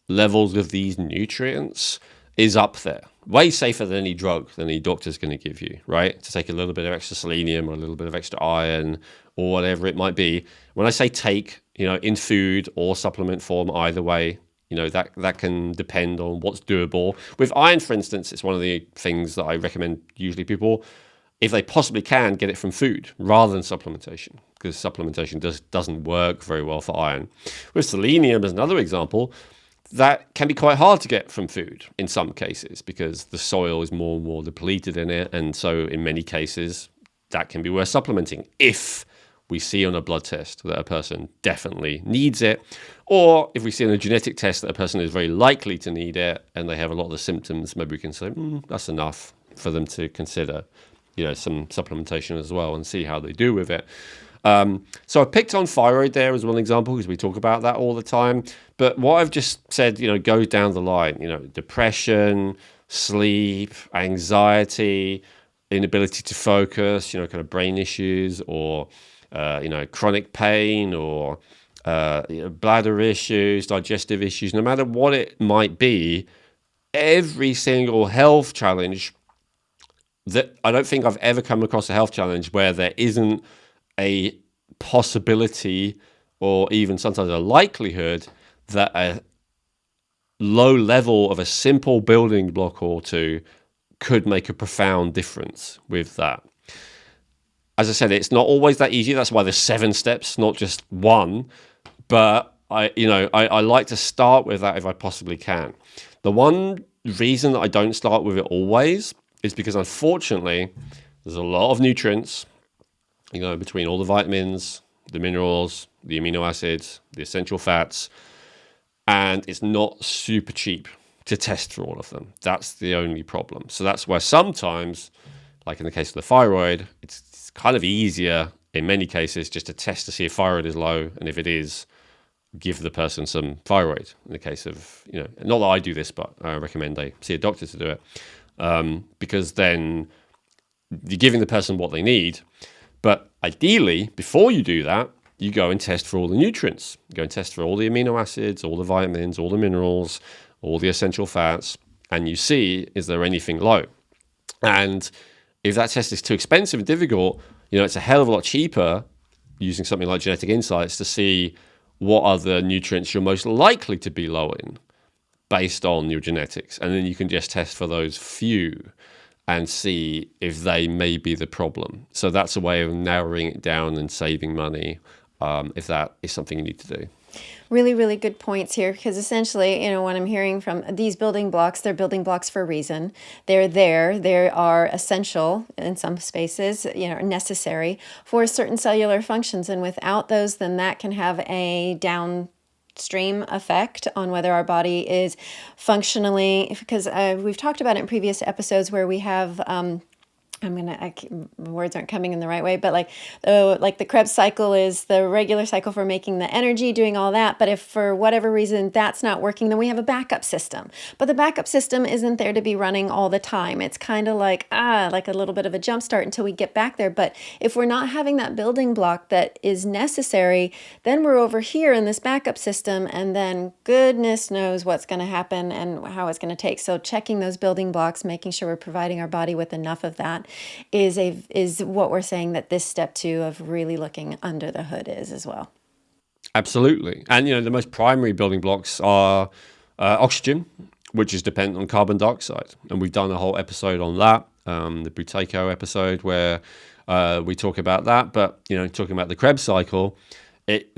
levels of these nutrients is up there. Way safer than any drug than any doctor's going to give you, right? To take a little bit of extra selenium or a little bit of extra iron or whatever it might be. When I say take, in food or supplement form, either way, that can depend on what's doable. With iron, for instance, it's one of the things that I recommend usually people, if they possibly can, get it from food rather than supplementation, because supplementation doesn't work very well for iron. With selenium, as another example, that can be quite hard to get from food in some cases because the soil is more and more depleted in it. And so in many cases, that can be worth supplementing if we see on a blood test that a person definitely needs it, or if we see on a genetic test that a person is very likely to need it and they have a lot of the symptoms, maybe we can say, that's enough for them to consider, some supplementation as well and see how they do with it. So I picked on thyroid there as one example because we talk about that all the time. But what I've just said, goes down the line, depression, sleep, anxiety, inability to focus, kind of brain issues or, chronic pain or bladder issues, digestive issues, no matter what it might be, every single health challenge that I don't think I've ever come across a health challenge where there isn't a possibility or even sometimes a likelihood that a low level of a simple building block or two could make a profound difference with that. As I said, it's not always that easy. That's why there's 7 steps, not just one. But I like to start with that if I possibly can. The one reason that I don't start with it always is because unfortunately there's a lot of nutrients, between all the vitamins, the minerals, the amino acids, the essential fats, and it's not super cheap to test for all of them. That's the only problem. So that's where sometimes, like in the case of the thyroid, it's kind of easier in many cases just to test to see if thyroid is low, and if it is, give the person some thyroid. In the case of, not that I do this, but I recommend they see a doctor to do it, because then you're giving the person what they need. But ideally, before you do that, you go and test for all the nutrients. You go and test for all the amino acids, all the vitamins, all the minerals, all the essential fats, and you see, is there anything low? And if that test is too expensive and difficult, it's a hell of a lot cheaper using something like Genetic Insights to see what are the nutrients you're most likely to be low in based on your genetics. And then you can just test for those few and see if they may be the problem. So that's a way of narrowing it down and saving money, if that is something you need to do. Really, really good points here, because essentially, what I'm hearing from these building blocks, they're building blocks for a reason. They're there. They are essential in some spaces, necessary for certain cellular functions. And without those, then that can have a downstream effect on whether our body is functionally, because we've talked about it in previous episodes where we have words aren't coming in the right way, but like the Krebs cycle is the regular cycle for making the energy, doing all that. But if for whatever reason that's not working, then we have a backup system. But the backup system isn't there to be running all the time. It's kind of like a little bit of a jump start until we get back there. But if we're not having that building block that is necessary, then we're over here in this backup system, and then goodness knows what's going to happen and how it's going to take. So checking those building blocks, making sure we're providing our body with enough of that is what we're saying that this step 2 of really looking under the hood is as well. Absolutely. And, the most primary building blocks are oxygen, which is dependent on carbon dioxide. And we've done a whole episode on that, the Buteyko episode, where we talk about that. But, talking about the Krebs cycle, it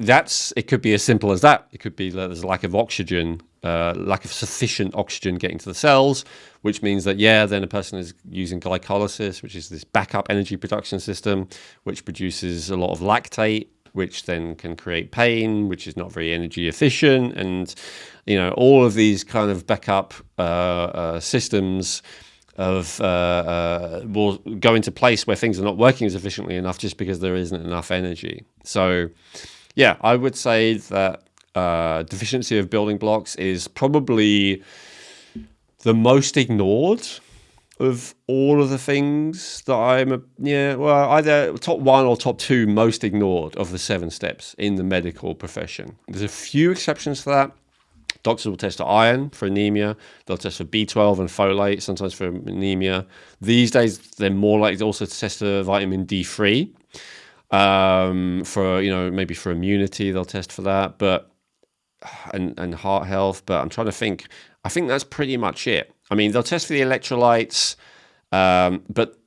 could be as simple as that. It could be that there's a lack of oxygen, lack of sufficient oxygen getting to the cells, which means that, then a person is using glycolysis, which is this backup energy production system, which produces a lot of lactate, which then can create pain, which is not very energy efficient. And, all of these kind of backup systems will go into place where things are not working as efficiently enough just because there isn't enough energy. So, I would say that deficiency of building blocks is probably the most ignored of all of the things that either top 1 or top 2 most ignored of the 7 steps in the medical profession. There's a few exceptions to that. Doctors will test for iron for anemia. They'll test for B12 and folate, sometimes for anemia. These days, they're more likely to also test for vitamin D3. For, maybe for immunity, they'll test for that. But and heart health, but I'm trying to think. I think that's pretty much it. I mean, they'll test for the electrolytes, but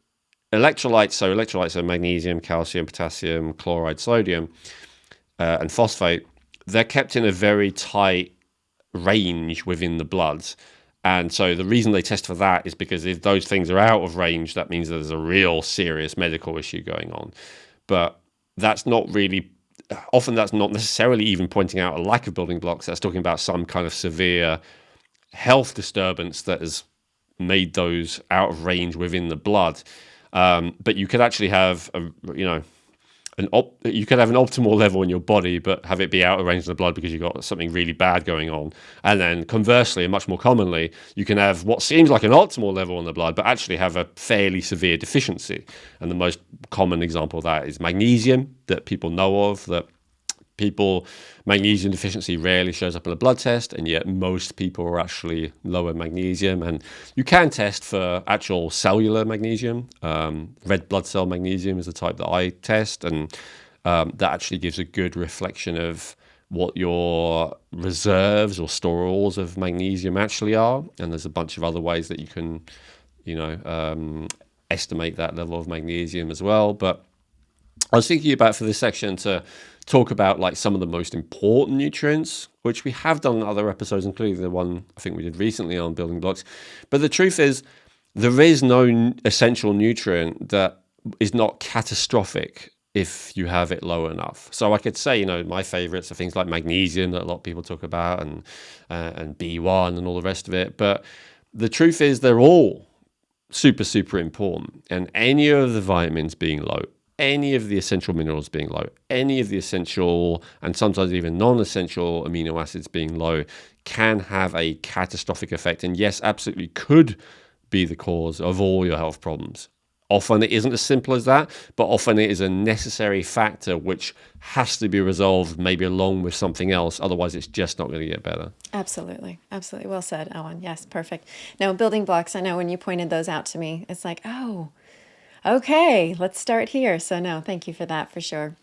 electrolytes are magnesium, calcium, potassium, chloride, sodium, and phosphate. They're kept in a very tight range within the blood. And so the reason they test for that is because if those things are out of range, that means there's a real serious medical issue going on. But that's not really... Often that's not necessarily even pointing out a lack of building blocks. That's talking about some kind of severe health disturbance that has made those out of range within the blood. But you could actually have you could have an optimal level in your body, but have it be out of range of the blood because you've got something really bad going on. And then conversely, and much more commonly, you can have what seems like an optimal level in the blood, but actually have a fairly severe deficiency. And the most common example of that is magnesium, that people know of, magnesium deficiency rarely shows up in a blood test, and yet most people are actually low in magnesium. And you can test for actual cellular magnesium. Red blood cell magnesium is the type that I test, and that actually gives a good reflection of what your reserves or stores of magnesium actually are. And there's a bunch of other ways that you can, estimate that level of magnesium as well. But I was thinking about for this section to talk about like some of the most important nutrients, which we have done in other episodes, including the one I think we did recently on building blocks. But the truth is, there is no essential nutrient that is not catastrophic if you have it low enough. So I could say, my favorites are things like magnesium that a lot of people talk about, and B1 and all the rest of it. But the truth is they're all super, super important. And any of the vitamins being low, any of the essential minerals being low, any of the essential and sometimes even non-essential amino acids being low can have a catastrophic effect. And yes, absolutely could be the cause of all your health problems. Often it isn't as simple as that, but often it is a necessary factor which has to be resolved maybe along with something else. Otherwise, it's just not going to get better. Absolutely. Absolutely. Well said, Elwin. Yes, perfect. Now, building blocks, I know when you pointed those out to me, it's like, oh, okay, let's start here. So no, thank you for that for sure.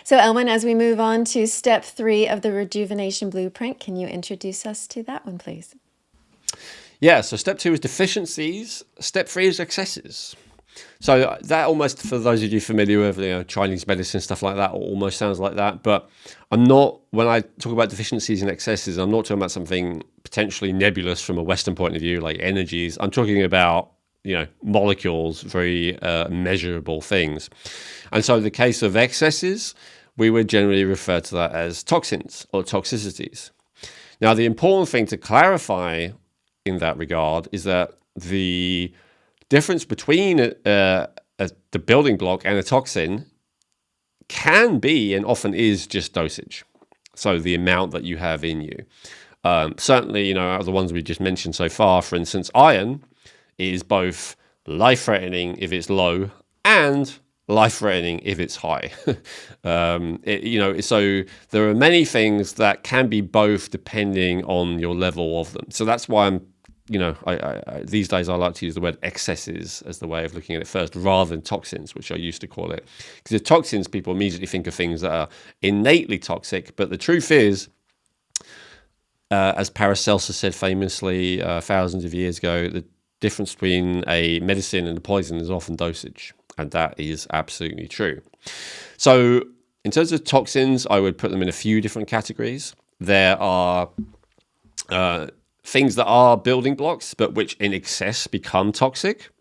So Elwin, as we move on to step 3 of the Rejuvenation Blueprint, can you introduce us to that one, please? Yeah, so step 2 is deficiencies. Step 3 is excesses. So that almost, for those of you familiar with Chinese medicine, stuff like that, almost sounds like that. But when I talk about deficiencies and excesses, I'm not talking about something potentially nebulous from a Western point of view, like energies. I'm talking about, molecules, very measurable things. And so in the case of excesses, we would generally refer to that as toxins or toxicities. Now, the important thing to clarify in that regard is that the difference between the building block and a toxin can be and often is just dosage. So the amount that you have in you. Certainly, out of the ones we just mentioned so far, for instance, iron is both life-threatening if it's low and life-threatening if it's high. So there are many things that can be both depending on your level of them. So that's why I these days I like to use the word excesses as the way of looking at it first, rather than toxins, which I used to call it. Because with toxins, people immediately think of things that are innately toxic. But the truth is, as Paracelsus said famously thousands of years ago, the difference between a medicine and a poison is often dosage. And that is absolutely true. So in terms of toxins, I would put them in a few different categories. There are things that are building blocks, but which in excess become toxic.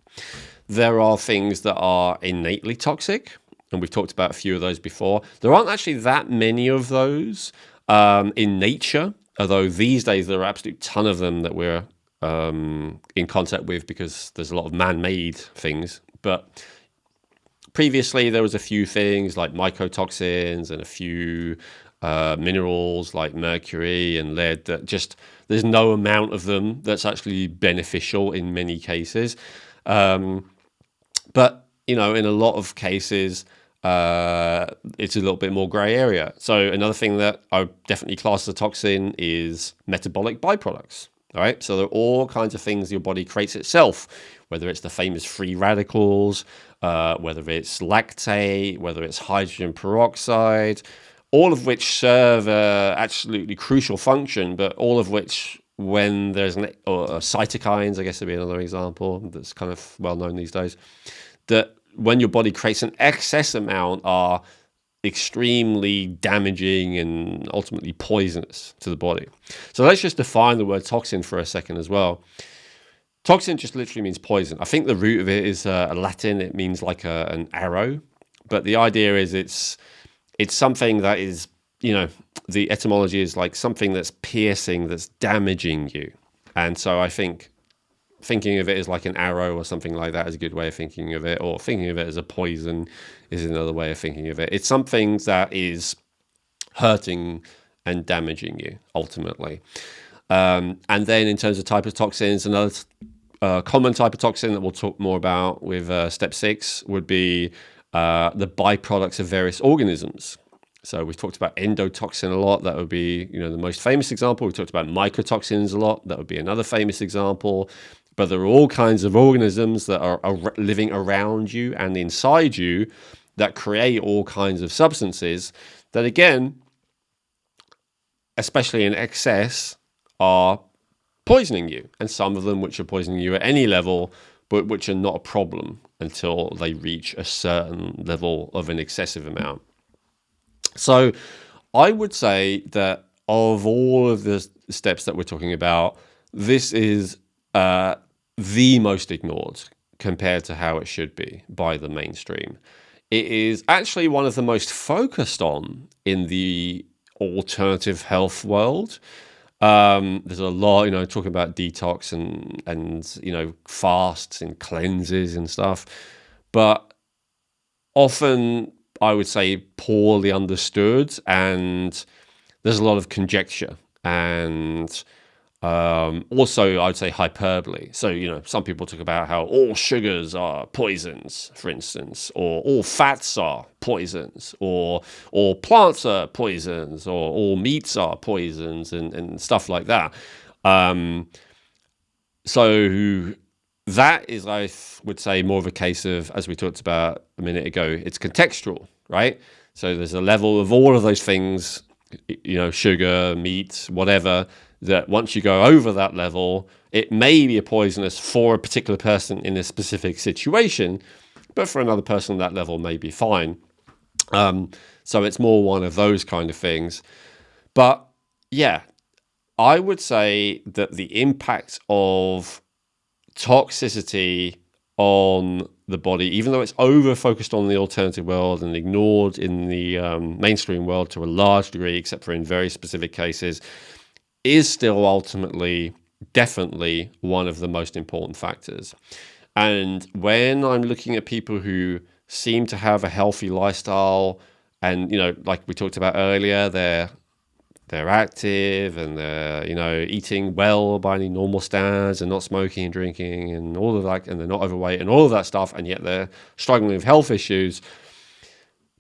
There are things that are innately toxic, and we've talked about a few of those before. There aren't actually that many of those in nature, although these days there are an absolute ton of them that we're in contact with because there's a lot of man-made things. But previously there was a few things like mycotoxins and a few minerals like mercury and lead that just, there's no amount of them that's actually beneficial in many cases. But, in a lot of cases, it's a little bit more gray area. So another thing that I definitely class as a toxin is metabolic byproducts. All right, so there are all kinds of things your body creates itself, whether it's the famous free radicals, whether it's lactate, whether it's hydrogen peroxide, all of which serve an absolutely crucial function, but all of which, when there's cytokines, I guess would be another example that's kind of well known these days, that when your body creates an excess amount are extremely damaging and ultimately poisonous to the body. So let's just define the word toxin for a second as well. Toxin just literally means poison. I think the root of it is Latin. It means like an arrow, but the idea is it's something that is, the etymology is like something that's piercing, that's damaging you. And so I think thinking of it as like an arrow or something like that is a good way of thinking of it, or thinking of it as a poison is another way of thinking of it. It's something that is hurting and damaging you ultimately. And then in terms of type of toxins, another common type of toxin that we'll talk more about with step 6 would be the byproducts of various organisms. So we've talked about endotoxin a lot. That would be, the most famous example. We've talked about mycotoxins a lot. That would be another famous example. But there are all kinds of organisms that are living around you and inside you that create all kinds of substances that, again, especially in excess, are poisoning you. And some of them which are poisoning you at any level, but which are not a problem until they reach a certain level of an excessive amount. So I would say that of all of the steps that we're talking about, this is the most ignored compared to how it should be by the mainstream. it is actually one of the most focused on in the alternative health world. There's a lot, talking about detox and fasts and cleanses and stuff, but often I would say poorly understood, and there's a lot of conjecture and also I would say hyperbole. So, some people talk about how all sugars are poisons, for instance, or all fats are poisons, or all plants are poisons, or all meats are poisons, and stuff like that. So that is, I would say, more of a case of, as we talked about a minute ago, it's contextual, right? So there's a level of all of those things, sugar, meat, whatever, that once you go over that level, it may be a poisonous for a particular person in a specific situation, but for another person, that level may be fine. So it's more one of those kind of things. But yeah, I would say that the impact of toxicity on the body, even though it's over-focused on the alternative world and ignored in the mainstream world to a large degree, except for in very specific cases, is still ultimately, definitely one of the most important factors. And when I'm looking at people who seem to have a healthy lifestyle and, like we talked about earlier, they're active and they're, eating well by any normal standards and not smoking and drinking and all of that, and they're not overweight and all of that stuff, and yet they're struggling with health issues.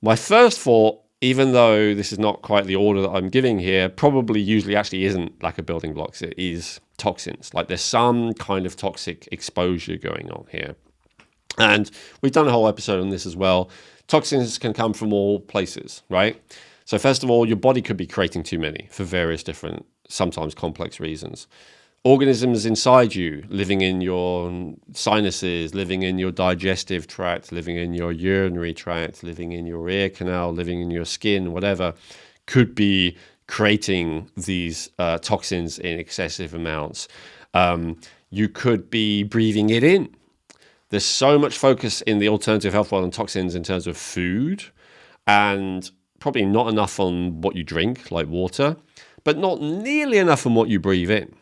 My first thought, even though this is not quite the order that I'm giving here, probably usually actually isn't lack of building blocks. It is toxins. Like there's some kind of toxic exposure going on here. And we've done a whole episode on this as well. Toxins can come from all places, right? So first of all, your body could be creating too many for various different, sometimes complex reasons. Organisms inside you, living in your sinuses, living in your digestive tract, living in your urinary tract, living in your ear canal, living in your skin, whatever, could be creating these toxins in excessive amounts. You could be breathing it in. There's so much focus in the alternative health world on toxins in terms of food, and probably not enough on what you drink, like water, but not nearly enough on what you breathe in.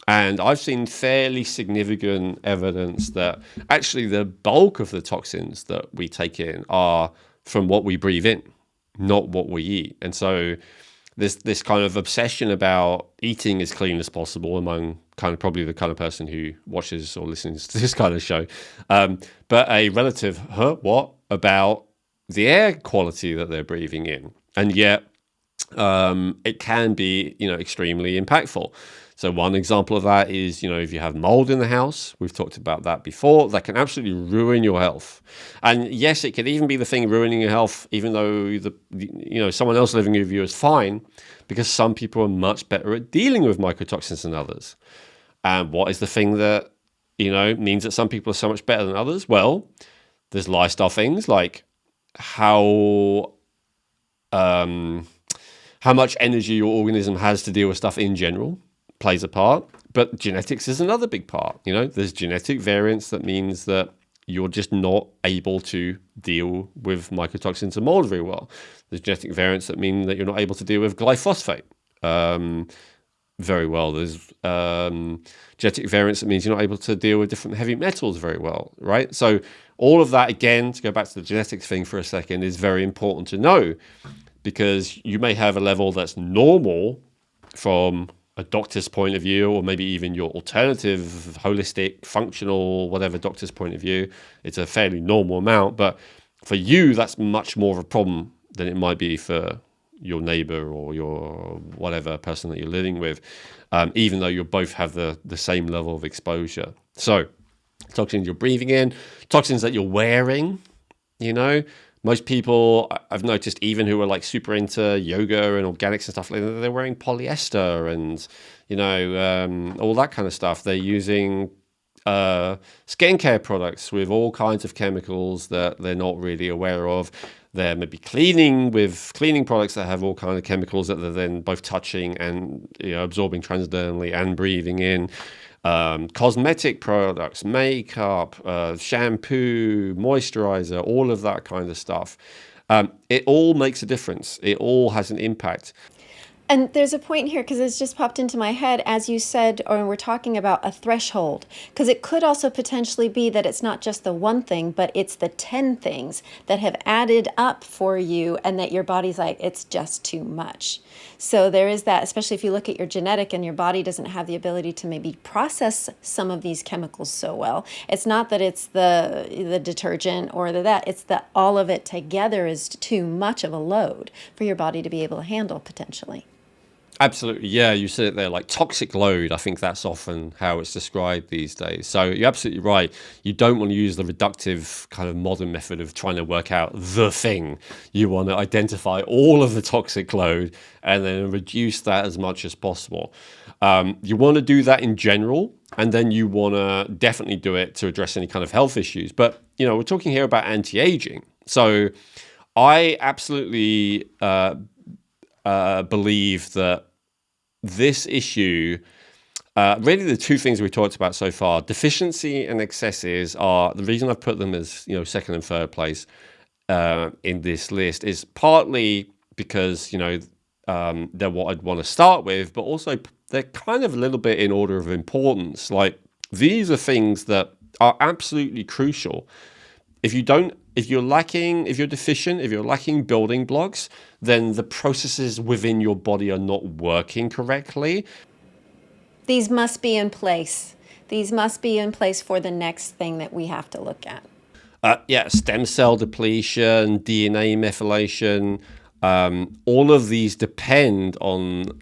And I've seen fairly significant evidence that actually the bulk of the toxins that we take in are from what we breathe in, not what we eat. And so this kind of obsession about eating as clean as possible among kind of probably the kind of person who watches or listens to this kind of show, but a relative, what about the air quality that they're breathing in? And yet it can be, extremely impactful. So one example of that is, if you have mold in the house, we've talked about that before, that can absolutely ruin your health. And yes, it could even be the thing ruining your health, even though someone else living with you is fine, because some people are much better at dealing with mycotoxins than others. And what is the thing that, means that some people are so much better than others? Well, there's lifestyle things like how much energy your organism has to deal with stuff in general plays a part, but genetics is another big part. There's genetic variants that means that you're just not able to deal with mycotoxins and mold very well. There's genetic variants that mean that you're not able to deal with glyphosate very well. There's genetic variants that means you're not able to deal with different heavy metals very well, right? So all of that, again, to go back to the genetics thing for a second, is very important to know, because you may have a level that's normal from a doctor's point of view, or maybe even your alternative, holistic, functional, whatever doctor's point of view. It's a fairly normal amount, but for you, that's much more of a problem than it might be for your neighbor or your whatever person that you're living with, even though you both have the same level of exposure. So toxins you're breathing in, toxins that you're wearing, Most people, I've noticed, even who are like super into yoga and organics and stuff like that, they're wearing polyester and, all that kind of stuff. They're using skincare products with all kinds of chemicals that they're not really aware of. They're maybe cleaning with cleaning products that have all kinds of chemicals that they're then both touching and absorbing transdermally and breathing in. cosmetic products, makeup, shampoo, moisturizer, all of that kind of stuff. It all makes a difference. It all has an impact. And there's a point here, because it's just popped into my head as you said, or we're talking about a threshold, because it could also potentially be that it's not just the one thing, but it's the 10 things that have added up for you and that your body's like, it's just too much. So there is that, especially if you look at your genetic and your body doesn't have the ability to maybe process some of these chemicals so well. It's not that it's the detergent or that, it's that all of it together is too much of a load for your body to be able to handle potentially. Absolutely, yeah. You said it there, like toxic load. I think that's often how it's described these days. So you're absolutely right. You don't want to use the reductive kind of modern method of trying to work out the thing. You want to identify all of the toxic load and then reduce that as much as possible. You want to do that in general, and then you want to definitely do it to address any kind of health issues. But, we're talking here about anti-aging. So I absolutely believe that this issue, really the two things we talked about so far, deficiency and excesses, are the reason I've put them as second and third place in this list is partly because they're what I'd want to start with, but also they're kind of a little bit in order of importance. Like, these are things that are absolutely crucial. If you're deficient, if you're lacking building blocks, then the processes within your body are not working correctly. These must be in place. These must be in place for the next thing that we have to look at. Stem cell depletion, DNA methylation, all of these depend on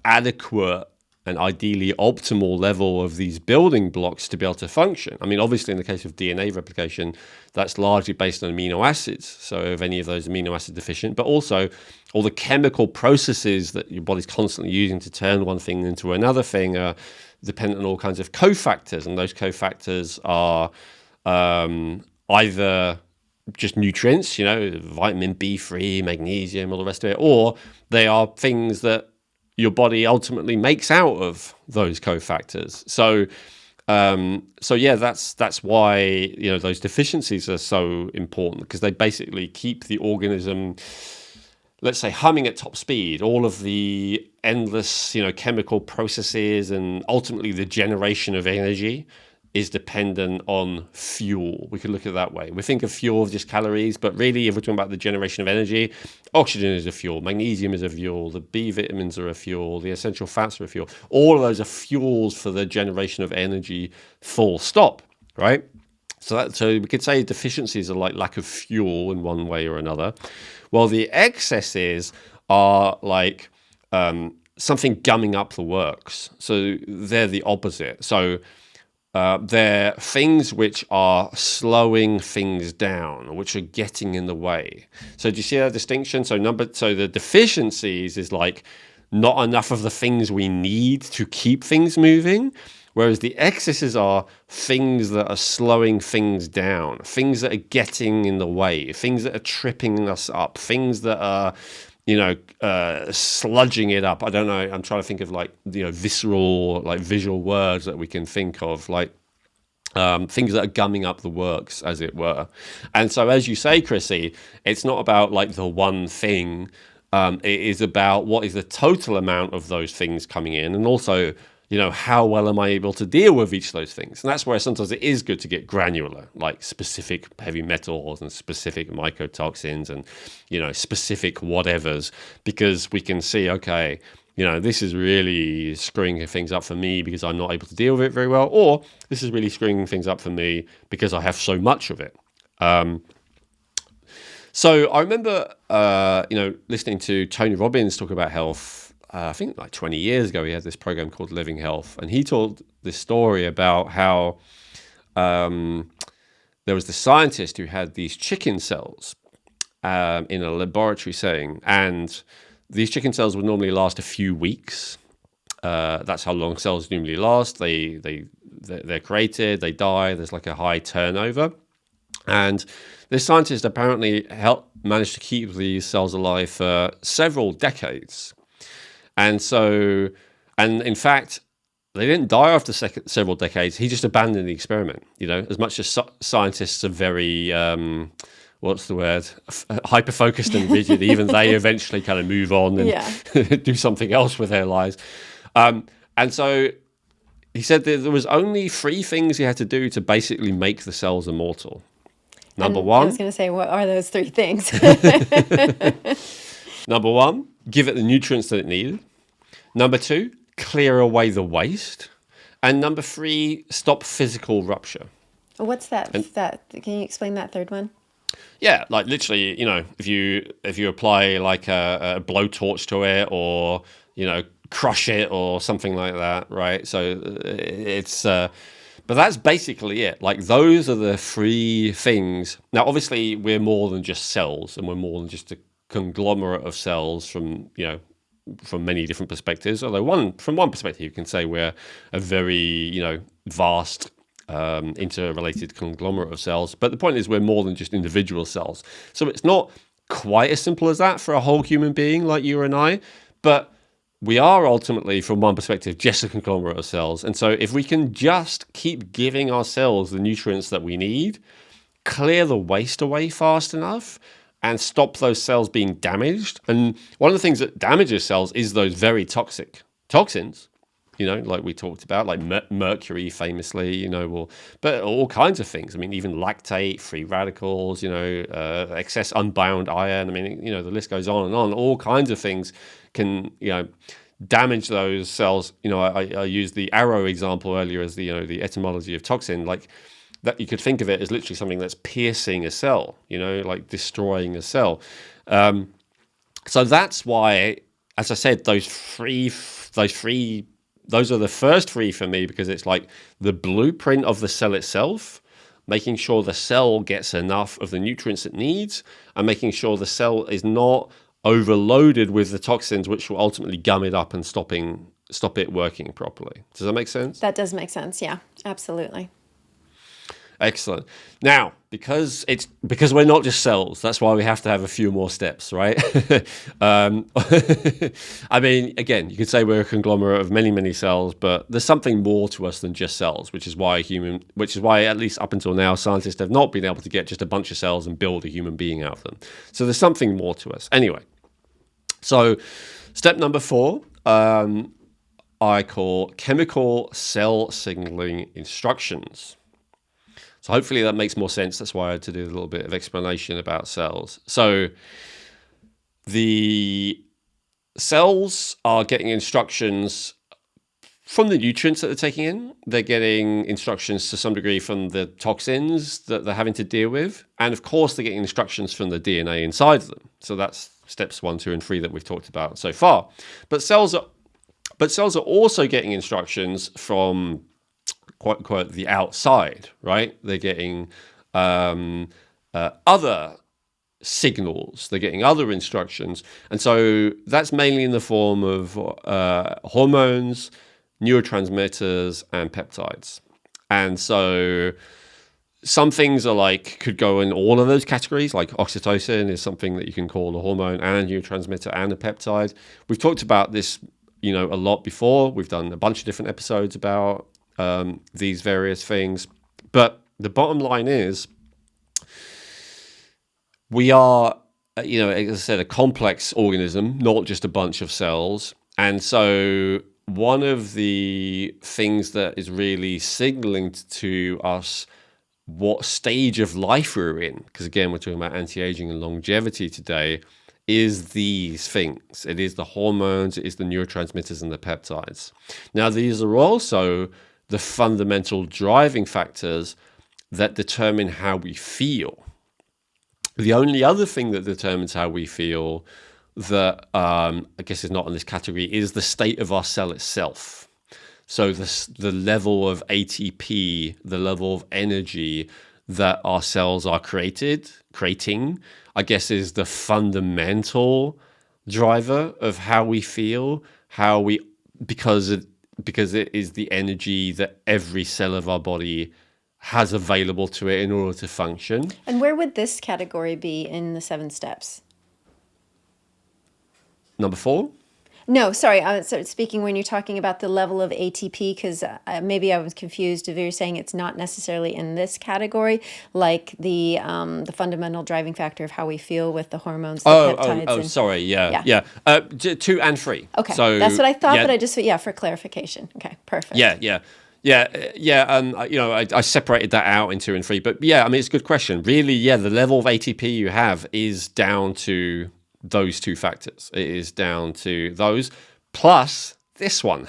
adequate and ideally optimal level of these building blocks to be able to function. I mean, obviously in the case of DNA replication, that's largely based on amino acids. So if any of those amino acid deficient, but also all the chemical processes that your body's constantly using to turn one thing into another thing are dependent on all kinds of cofactors. And those cofactors are either just nutrients, vitamin B3, magnesium, all the rest of it, or they are things that your body ultimately makes out of those cofactors. So that's why those deficiencies are so important, because they basically keep the organism, let's say, humming at top speed. All of the endless chemical processes and ultimately the generation of energy is dependent on fuel. We could look at it that way. We think of fuel as just calories, but really, if we're talking about the generation of energy, oxygen is a fuel, magnesium is a fuel, the B vitamins are a fuel, the essential fats are a fuel. All of those are fuels for the generation of energy, full stop, right? So we could say deficiencies are like lack of fuel in one way or another. Well, the excesses are like something gumming up the works. So they're the opposite. So they're things which are slowing things down, which are getting in the way. So do you see that distinction? So the deficiencies is like not enough of the things we need to keep things moving, whereas the excesses are things that are slowing things down, things that are getting in the way, things that are tripping us up, things that are sludging it up. I don't know. I'm trying to think of visceral, visual words that we can think of, things that are gumming up the works, as it were. And so, as you say, Chrissy, it's not about the one thing. It is about what is the total amount of those things coming in, and also, how well am I able to deal with each of those things? And that's where sometimes it is good to get granular, like specific heavy metals and specific mycotoxins and, specific whatevers, because we can see, okay, this is really screwing things up for me because I'm not able to deal with it very well, or this is really screwing things up for me because I have so much of it. So I remember, listening to Tony Robbins talk about health. I think 20 years ago, he had this program called Living Health, and he told this story about how there was this scientist who had these chicken cells in a laboratory setting, and these chicken cells would normally last a few weeks. That's how long cells normally last. They're created, they die. There's a high turnover, and this scientist apparently managed to keep these cells alive for several decades. And in fact, they didn't die after several decades. He just abandoned the experiment. As much as scientists are very what's the word, hyper focused and rigid, even they eventually kind of move on and do something else with their lives. And so he said that there was only 3 things he had to do to basically make the cells immortal. Number 1. I was going to say, what are those 3 things? Number 1, give it the nutrients that it needed. Number 2, clear away the waste. And number 3, stop physical rupture. What's that? Can you explain that third one? Yeah, like literally, if you apply like a blowtorch to it, or crush it or something like that, right? So it's, but that's basically it. Like those are the 3 things. Now, obviously, we're more than just cells, and we're more than just a conglomerate of cells from many different perspectives. Although from one perspective, you can say we're a very vast interrelated conglomerate of cells. But the point is, we're more than just individual cells. So it's not quite as simple as that for a whole human being like you and I, but we are ultimately, from one perspective, just a conglomerate of cells. And so if we can just keep giving our cells the nutrients that we need, clear the waste away fast enough, and stop those cells being damaged. And one of the things that damages cells is those very toxic toxins, like we talked about, like mercury famously, but all kinds of things. I mean, even lactate, free radicals, excess unbound iron. I mean, the list goes on and on. All kinds of things can, damage those cells. I used the arrow example earlier as the etymology of toxin, like that you could think of it as literally something that's piercing a cell, like destroying a cell. So that's why, as I said, those are the first 3 for me, because it's like the blueprint of the cell itself, making sure the cell gets enough of the nutrients it needs, and making sure the cell is not overloaded with the toxins, which will ultimately gum it up and stop it working properly. Does that make sense? That does make sense. Yeah, absolutely. Excellent. Now, because we're not just cells, that's why we have to have a few more steps, right? I mean, again, you could say we're a conglomerate of many, many cells, but there's something more to us than just cells, which is why at least up until now, scientists have not been able to get just a bunch of cells and build a human being out of them. So there's something more to us. Anyway, so step number 4, I call chemical cell signaling instructions. So hopefully that makes more sense. That's why I had to do a little bit of explanation about cells. So the cells are getting instructions from the nutrients that they're taking in. They're getting instructions to some degree from the toxins that they're having to deal with. And of course, they're getting instructions from the DNA inside them. So that's steps 1, 2, and 3 that we've talked about so far. But cells are also getting instructions from, quote unquote, the outside, right? They're getting other signals, they're getting other instructions. And so that's mainly in the form of hormones, neurotransmitters, and peptides. And so some things could go in all of those categories, like oxytocin is something that you can call a hormone and a neurotransmitter and a peptide. We've talked about this, a lot before. We've done a bunch of different episodes about these various things. But the bottom line is, we are, as I said, a complex organism, not just a bunch of cells. And so one of the things that is really signaling to us what stage of life we're in, because again, we're talking about anti-aging and longevity today, is these things. It is the hormones, it is the neurotransmitters and the peptides. Now, these are also the fundamental driving factors that determine how we feel. The only other thing that determines how we feel that I guess is not in this category is the state of our cell itself. So the level of ATP, the level of energy that our cells are creating, I guess is the fundamental driver of how we feel, because it is the energy that every cell of our body has available to it in order to function. And where would this category be in the 7 steps? Number 4? No, sorry. So speaking when you're talking about the level of ATP, because maybe I was confused if you're saying it's not necessarily in this category, like the fundamental driving factor of how we feel with the hormones, the peptides. And, Sorry. Yeah, yeah. yeah. 2 and 3. Okay, So that's what I thought, yeah, but I just for clarification. Okay, perfect. Yeah. I separated that out in 2 and 3, but yeah, I mean, it's a good question. Really, yeah, the level of ATP you have is down to those 2 factors. It is down to those plus this one,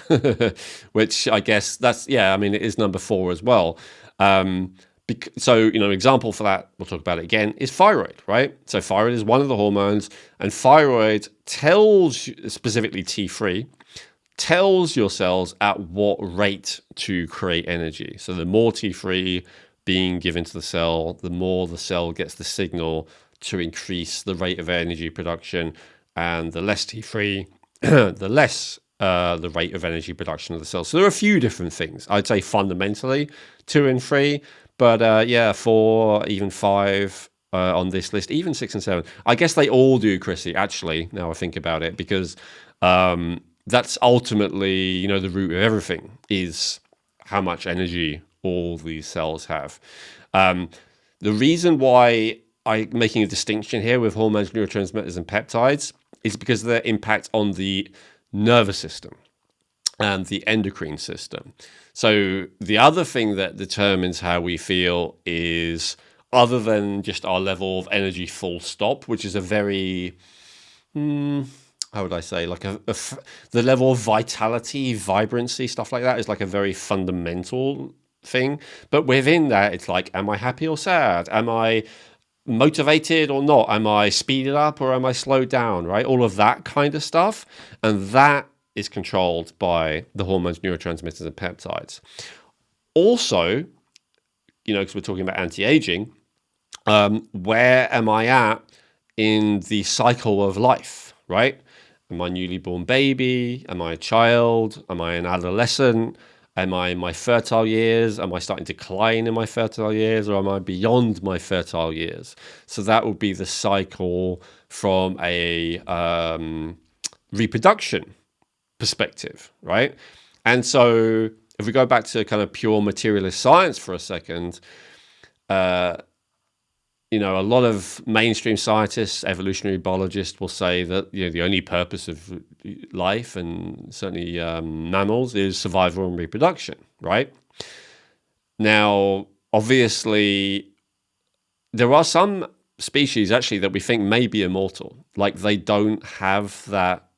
which I guess it is number 4 as well. So, example for that, we'll talk about it again, is thyroid, right? So thyroid is one of the hormones, and thyroid tells, specifically T3, tells your cells at what rate to create energy. So the more T3 being given to the cell, the more the cell gets the signal to increase the rate of energy production, and the less T3, the less the rate of energy production of the cell. So there are a few different things. I'd say fundamentally 2 and 3, but 4, even 5 on this list, even 6 and 7. I guess they all do, Chrissy, actually, now I think about it, because that's ultimately, the root of everything is how much energy all these cells have. The reason why I'm making a distinction here with hormones, neurotransmitters, and peptides is because of their impact on the nervous system and the endocrine system. So the other thing that determines how we feel is, other than just our level of energy full stop, which is a very... how would I say, like the level of vitality, vibrancy, stuff like that is like a very fundamental thing. But within that, it's like, am I happy or sad? Am I motivated or not? Am I speeded up or am I slowed down, right? All of that kind of stuff. And that is controlled by the hormones, neurotransmitters, and peptides. Also, because we're talking about anti-aging, where am I at in the cycle of life, right? Am I a newly born baby? Am I a child? Am I an adolescent? Am I in my fertile years? Am I starting to decline in my fertile years, or am I beyond my fertile years? So that would be the cycle from a reproduction perspective, right? And so if we go back to kind of pure materialist science for a second, a lot of mainstream scientists, evolutionary biologists will say that the only purpose of life, and certainly mammals, is survival and reproduction, right? Now, obviously, there are some species actually that we think may be immortal, like they don't have that.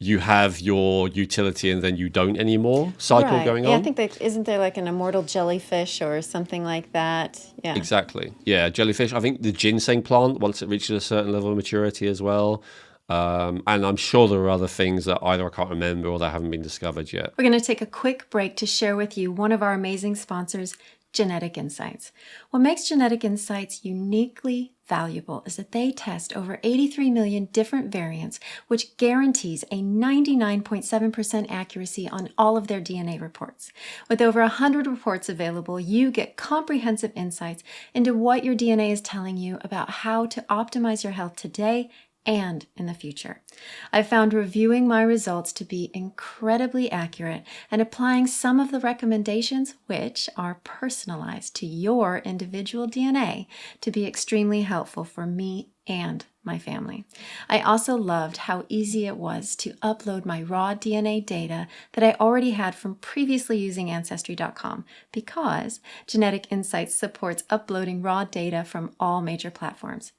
You have your utility and then you don't anymore cycle going on. Yeah, I think isn't there like an immortal jellyfish or something like that? Yeah. Exactly. Yeah, jellyfish. I think the ginseng plant, once it reaches a certain level of maturity as well. And I'm sure there are other things that either I can't remember or that haven't been discovered yet. We're going to take a quick break to share with you one of our amazing sponsors, Genetic Insights. What makes Genetic Insights uniquely valuable is that they test over 83 million different variants, which guarantees a 99.7% accuracy on all of their DNA reports. With over 100 reports available, you get comprehensive insights into what your DNA is telling you about how to optimize your health today and in the future. I've found reviewing my results to be incredibly accurate and applying some of the recommendations, which are personalized to your individual DNA, to be extremely helpful for me and my family. I also loved how easy it was to upload my raw DNA data that I already had from previously using Ancestry.com, because Genetic Insights supports uploading raw data from all major platforms.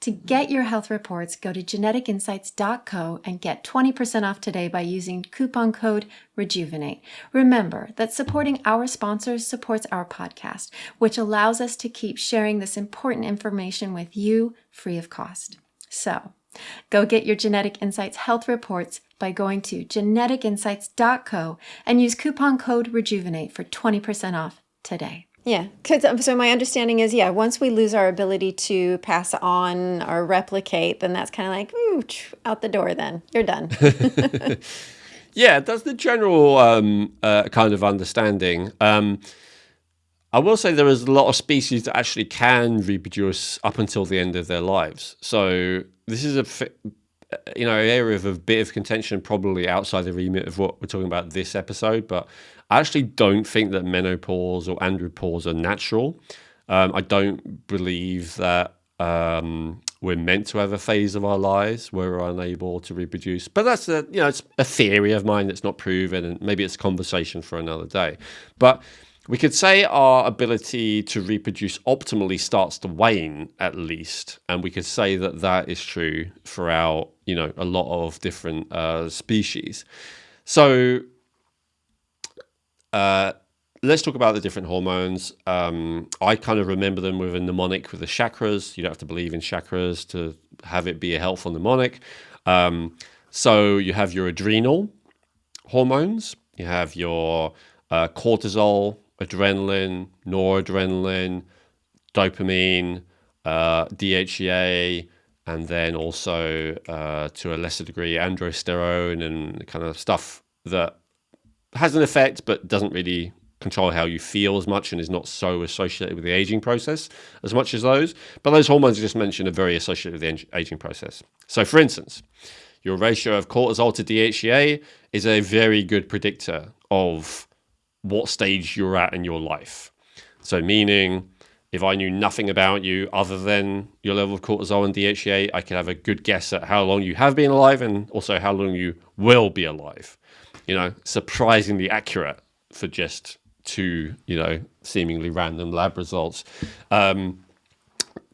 To get your health reports, go to geneticinsights.co and get 20% off today by using coupon code Rejuvenate. Remember that supporting our sponsors supports our podcast, which allows us to keep sharing this important information with you free of cost. So, go get your Genetic Insights health reports by going to geneticinsights.co and use coupon code Rejuvenate for 20% off today. Yeah, so my understanding is, once we lose our ability to pass on or replicate, then that's kind of like, out the door then. You're done. Yeah, that's the general kind of understanding. I will say there is a lot of species that actually can reproduce up until the end of their lives. So this is area of a bit of contention, probably outside the remit of what we're talking about this episode, but I actually don't think that menopause or andropause are natural. I don't believe that we're meant to have a phase of our lives where we're unable to reproduce. But that's it's a theory of mine that's not proven, and maybe it's a conversation for another day. But we could say our ability to reproduce optimally starts to wane, at least, and we could say that that is true throughout, a lot of different species. So let's talk about the different hormones. I kind of remember them with a mnemonic with the chakras. You don't have to believe in chakras to have it be a helpful mnemonic. So you have your adrenal hormones. You have your cortisol, adrenaline, noradrenaline, dopamine, DHEA, and then also to a lesser degree androsterone and kind of stuff that has an effect but doesn't really control how you feel as much and is not so associated with the aging process as much as those. But those hormones I just mentioned are very associated with the aging process. So for instance, your ratio of cortisol to DHEA is a very good predictor of what stage you're at in your life. So meaning, if I knew nothing about you other than your level of cortisol and DHEA, I could have a good guess at how long you have been alive and also how long you will be alive. Surprisingly accurate for just two, seemingly random lab results. To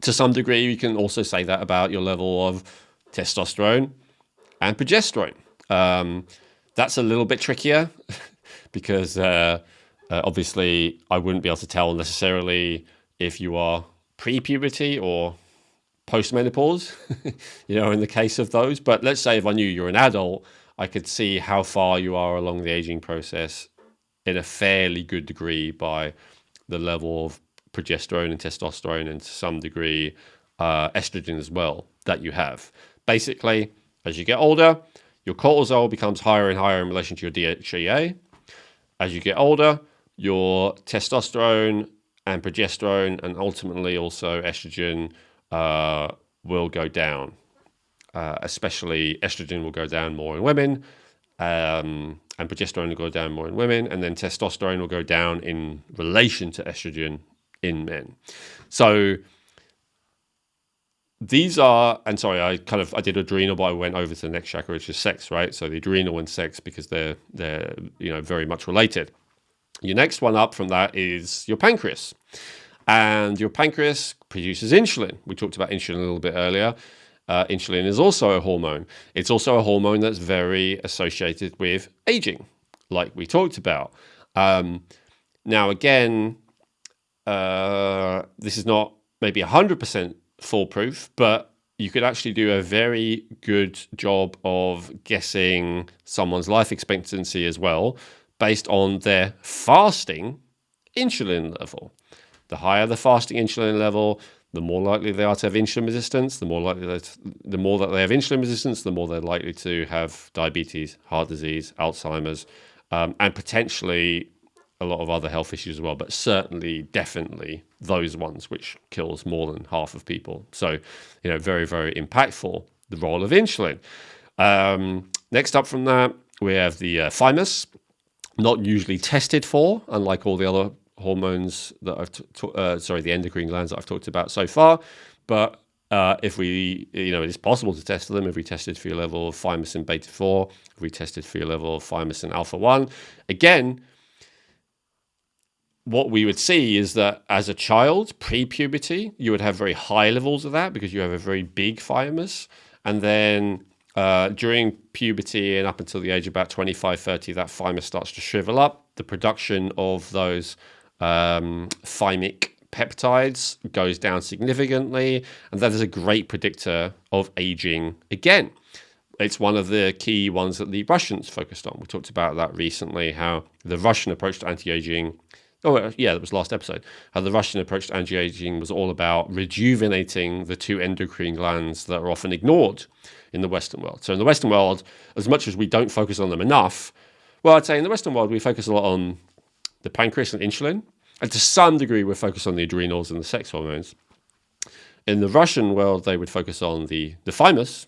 some degree, you can also say that about your level of testosterone and progesterone. That's a little bit trickier because obviously I wouldn't be able to tell necessarily if you are pre-puberty or post-menopause, in the case of those. But let's say if I knew you're an adult, I could see how far you are along the aging process in a fairly good degree by the level of progesterone and testosterone, and to some degree estrogen as well that you have. Basically, as you get older, your cortisol becomes higher and higher in relation to your DHEA. As you get older, your testosterone and progesterone and ultimately also estrogen will go down. Especially estrogen will go down more in women, and progesterone will go down more in women, and then testosterone will go down in relation to estrogen in men. So these are, and sorry, I did adrenal, but I went over to the next chakra, which is sex, right? So the adrenal and sex, because they're very much related. Your next one up from that is your pancreas, and your pancreas produces insulin. We talked about insulin a little bit earlier. Insulin is also a hormone. It's also a hormone that's very associated with aging, like we talked about. Now, again, this is not maybe 100% foolproof, but you could actually do a very good job of guessing someone's life expectancy as well, based on their fasting insulin level. The higher the fasting insulin level, the more likely they are to have insulin resistance. The more that they have insulin resistance, the more they're likely to have diabetes, heart disease, Alzheimer's, and potentially a lot of other health issues as well, but certainly, definitely those ones, which kills more than half of people. So, very, very impactful, the role of insulin. Next up from that, we have the thymus, not usually tested for, unlike all the other hormones that the endocrine glands that I've talked about so far. But if we, it is possible to test them. If we tested for your level of thymosin beta-4, if we tested for your level of thymosin alpha-1, again, what we would see is that as a child, pre-puberty, you would have very high levels of that because you have a very big thymus. And then during puberty and up until the age of about 25, 30, that thymus starts to shrivel up. The production of those thymic peptides goes down significantly, and that is a great predictor of aging again. It's one of the key ones that the Russians focused on. We talked about that recently, how the Russian approach to anti-aging, that was last episode, how the Russian approach to anti-aging was all about rejuvenating the two endocrine glands that are often ignored in the Western world. So in the Western world, as much as we don't focus on them enough, I'd say in the Western world, we focus a lot on the pancreas and insulin, and to some degree, we're focused on the adrenals and the sex hormones. In the Russian world, they would focus on the thymus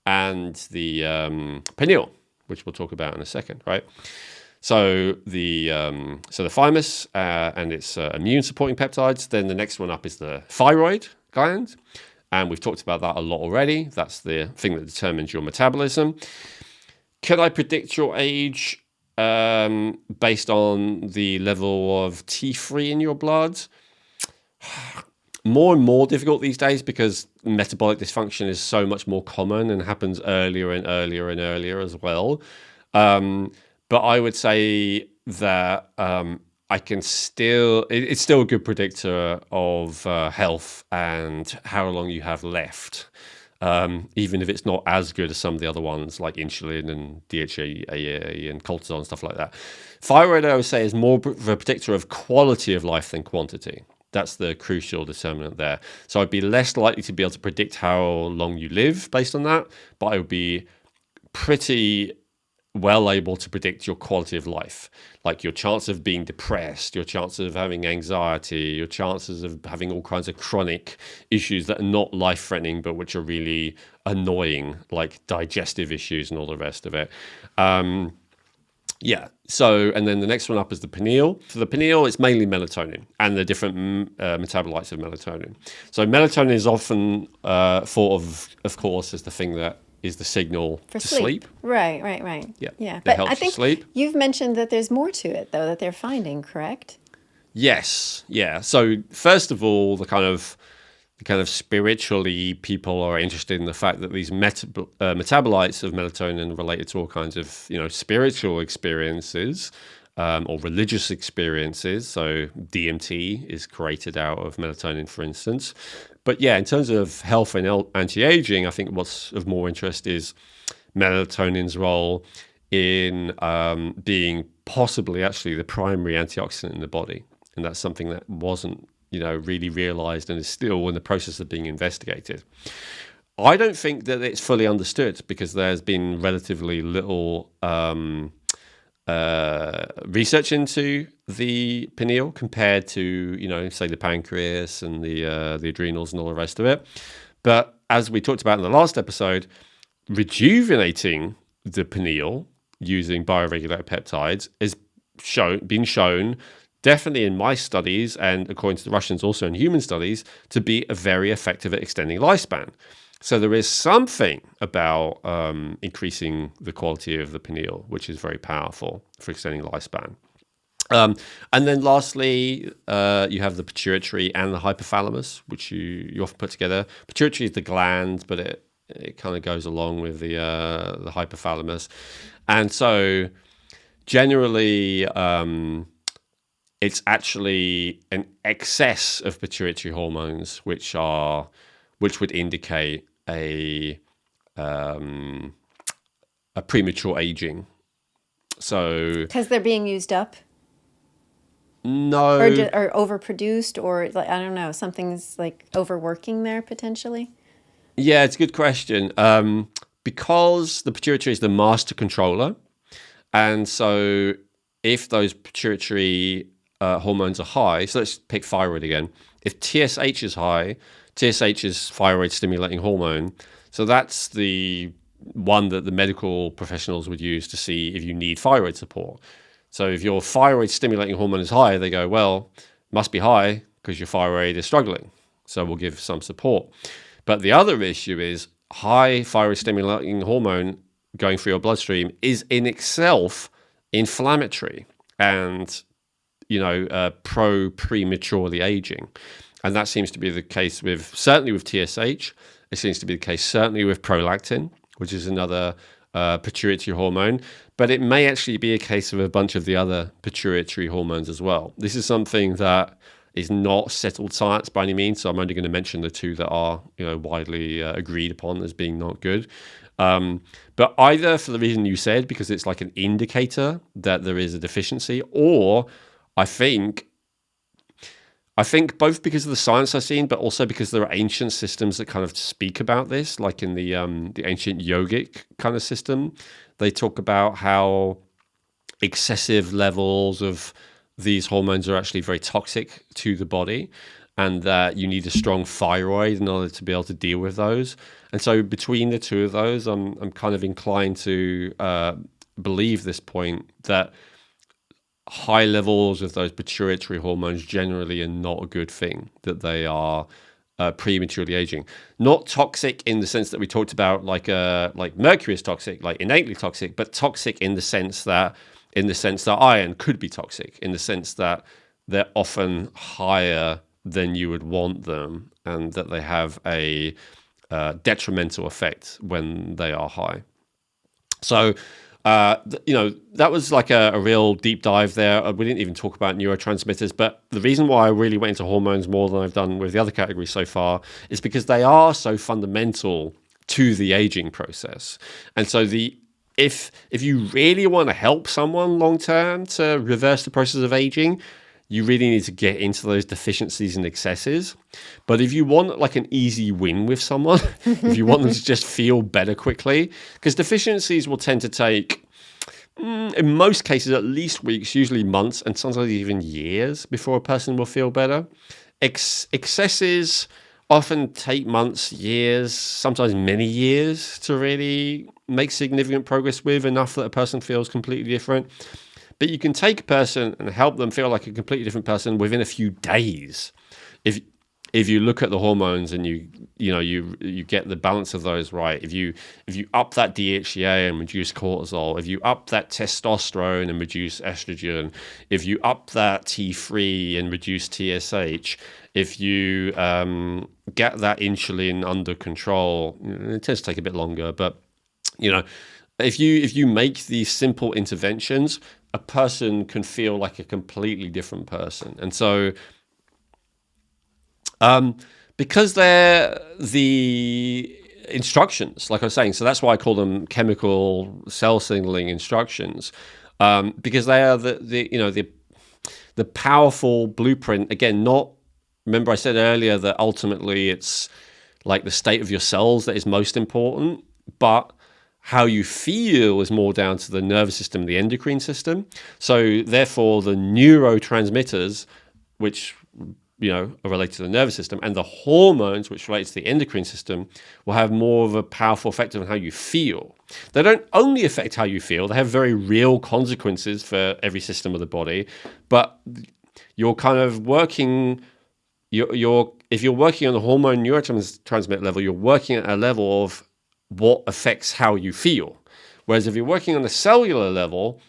and the pineal, which we'll talk about in a second, right? So the thymus and its immune supporting peptides. Then the next one up is the thyroid gland, and we've talked about that a lot already. That's the thing that determines your metabolism. Could I predict your age based on the level of T3 in your blood? More and more difficult these days because metabolic dysfunction is so much more common and happens earlier and earlier and earlier as well. But I would say that it's still a good predictor of health and how long you have left, even if it's not as good as some of the other ones like insulin and DHEA and cortisol and stuff like that. Thyroid, I would say, is more of a predictor of quality of life than quantity. That's the crucial determinant there. So I'd be less likely to be able to predict how long you live based on that, but I would be pretty well able to predict your quality of life, like your chance of being depressed, your chances of having anxiety, your chances of having all kinds of chronic issues that are not life-threatening, but which are really annoying, like digestive issues and all the rest of it. Yeah. So, and then the next one up is the pineal. For the pineal, it's mainly melatonin and the different metabolites of melatonin. So melatonin is often thought of course, as the thing that is the signal for to sleep. Right. Yeah. But helps I think sleep. you've mentioned that there's more to it, though, that they're finding, correct? Yes. Yeah. So first of all, the kind of spiritually, people are interested in the fact that these metabolites of melatonin related to all kinds of, spiritual experiences or religious experiences. So DMT is created out of melatonin, for instance. But yeah, in terms of health and anti-aging, I think what's of more interest is melatonin's role in being possibly actually the primary antioxidant in the body. And that's something that wasn't really realized and is still in the process of being investigated. I don't think that it's fully understood because there's been relatively little research into the pineal compared to, say the pancreas and the adrenals and all the rest of it. But as we talked about in the last episode, rejuvenating the pineal using bioregulator peptides is been shown definitely in my studies, and according to the Russians also in human studies, to be very effective at extending lifespan. So there is something about increasing the quality of the pineal, which is very powerful for extending lifespan. And then lastly, you have the pituitary and the hypothalamus, which you often put together. Pituitary is the gland, but it kind of goes along with the hypothalamus. And so generally, it's actually an excess of pituitary hormones, which would indicate a premature aging. So because they're being used up, no, or overproduced, or like, I don't know, something's like overworking there potentially. Yeah, it's a good question. Because the pituitary is the master controller, and so if those pituitary hormones are high, so let's pick thyroid again. If TSH is high, TSH is thyroid stimulating hormone. So that's the one that the medical professionals would use to see if you need thyroid support. So if your thyroid stimulating hormone is high, they go, well, must be high because your thyroid is struggling. So we'll give some support. But the other issue is high thyroid stimulating hormone going through your bloodstream is in itself inflammatory and prematurely aging. And that seems to be the case certainly with TSH. It seems to be the case certainly with prolactin, which is another pituitary hormone. But it may actually be a case of a bunch of the other pituitary hormones as well. This is something that is not settled science by any means. So I'm only going to mention the two that are widely agreed upon as being not good. But either for the reason you said, because it's like an indicator that there is a deficiency, or I think both because of the science I've seen, but also because there are ancient systems that kind of speak about this, like in the ancient yogic kind of system. They talk about how excessive levels of these hormones are actually very toxic to the body. and that you need a strong thyroid in order to be able to deal with those. And so between the two of those, I'm kind of inclined to believe this point that high levels of those pituitary hormones generally are not a good thing, that they are prematurely aging. Not toxic in the sense that we talked about, like mercury is toxic, like innately toxic, but toxic in the sense that iron could be toxic, in the sense that they're often higher than you would want them, and that they have a detrimental effect when they are high. So that was like a real deep dive there. We didn't even talk about neurotransmitters, but the reason why I really went into hormones more than I've done with the other categories so far is because they are so fundamental to the aging process. And so if you really want to help someone long term to reverse the process of aging, you really need to get into those deficiencies and excesses. But if you want like an easy win with someone, if you want them to just feel better quickly, because deficiencies will tend to take, in most cases, at least weeks, usually months, and sometimes even years before a person will feel better. Excesses often take months, years, sometimes many years to really make significant progress with, enough that a person feels completely different. But you can take a person and help them feel like a completely different person within a few days. If you look at the hormones and you get the balance of those right, if you up that DHEA and reduce cortisol, if you up that testosterone and reduce estrogen, if you up that T3 and reduce TSH, if you get that insulin under control, it tends to take a bit longer, but if you make these simple interventions, a person can feel like a completely different person. And so because they're the instructions, like I was saying, so that's why I call them chemical cell signaling instructions, because they are the powerful blueprint. Again, remember I said earlier that ultimately it's like the state of your cells that is most important, but how you feel is more down to the nervous system, the endocrine system. So therefore the neurotransmitters, which are related to the nervous system, and the hormones, which relate to the endocrine system, will have more of a powerful effect on how you feel. They don't only affect how you feel, they have very real consequences for every system of the body, but you're kind of working, if you're working on the hormone neurotransmitter level, you're working at a level of what affects how you feel. Whereas if you're working on a cellular level,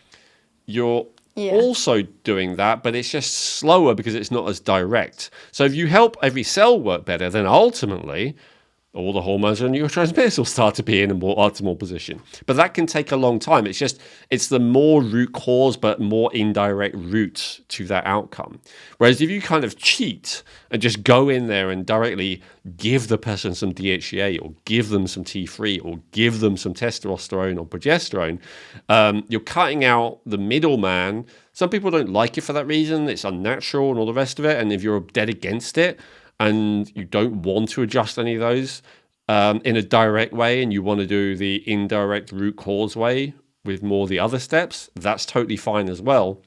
you're also doing that, but it's just slower because it's not as direct. So if you help every cell work better, then ultimately all the hormones and neurotransmitters will start to be in a more optimal position. But that can take a long time. It's the more root cause, but more indirect route to that outcome. Whereas if you kind of cheat and just go in there and directly give the person some DHEA or give them some T3 or give them some testosterone or progesterone, you're cutting out the middleman. Some people don't like it for that reason. It's unnatural and all the rest of it. And if you're dead against it, and you don't want to adjust any of those in a direct way, and you want to do the indirect root cause way with more of the other steps, that's totally fine as well.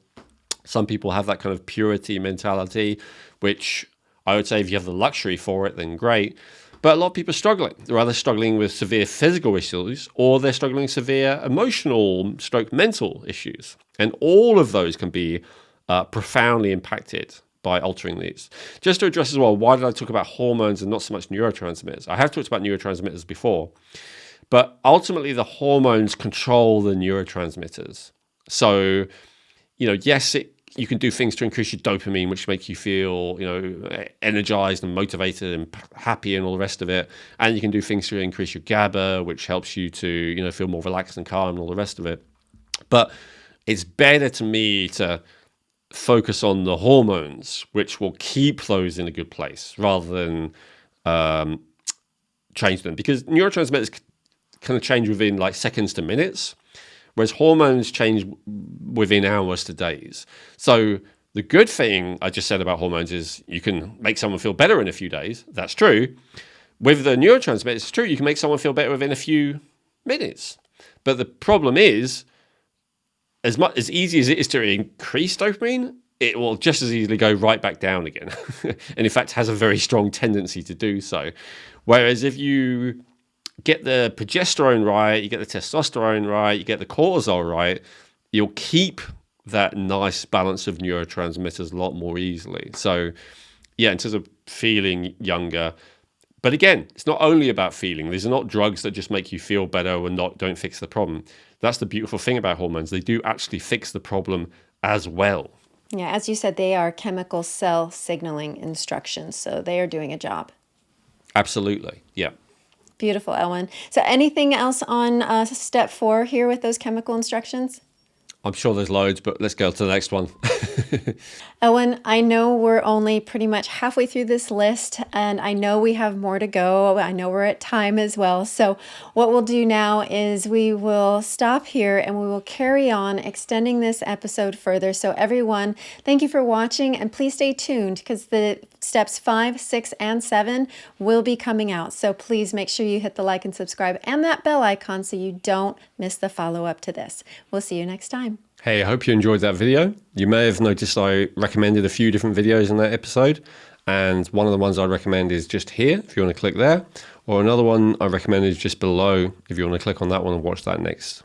Some people have that kind of purity mentality, which I would say if you have the luxury for it, then great. But a lot of people are struggling. They're either struggling with severe physical issues, or they're struggling with severe emotional / mental issues. And all of those can be profoundly impacted by altering these. Just to address as well, why did I talk about hormones and not so much neurotransmitters? I have talked about neurotransmitters before, but ultimately the hormones control the neurotransmitters. So, yes, you can do things to increase your dopamine, which make you feel, energized and motivated and happy and all the rest of it. And you can do things to increase your GABA, which helps you to, feel more relaxed and calm and all the rest of it. But it's better to me to focus on the hormones, which will keep those in a good place rather than change them, because neurotransmitters kind of change within like seconds to minutes, whereas hormones change within hours to days. So the good thing I just said about hormones is you can make someone feel better in a few days. That's true. With the neurotransmitters, it's true, you can make someone feel better within a few minutes. But the problem is, as easy as it is to increase dopamine, it will just as easily go right back down again. And in fact, has a very strong tendency to do so. Whereas if you get the progesterone right, you get the testosterone right, you get the cortisol right, you'll keep that nice balance of neurotransmitters a lot more easily. So yeah, in terms of feeling younger, but again, it's not only about feeling. These are not drugs that just make you feel better or don't fix the problem. That's the beautiful thing about hormones. They do actually fix the problem as well. Yeah, as you said, they are chemical cell signaling instructions, so they are doing a job. Absolutely, yeah. Beautiful, Elwin. So anything else on step 4 here with those chemical instructions? I'm sure there's loads, but let's go to the next one. Owen, I know we're only pretty much halfway through this list, and I know we have more to go. I know we're at time as well. So what we'll do now is we will stop here and we will carry on extending this episode further. So everyone, thank you for watching, and please stay tuned because the steps 5, 6, and 7 will be coming out. So please make sure you hit the like and subscribe and that bell icon so you don't miss the follow-up to this. We'll see you next time. Hey, I hope you enjoyed that video. You may have noticed I recommended a few different videos in that episode, and one of the ones I recommend is just here, if you want to click there, or another one I recommend is just below, if you want to click on that one and watch that next.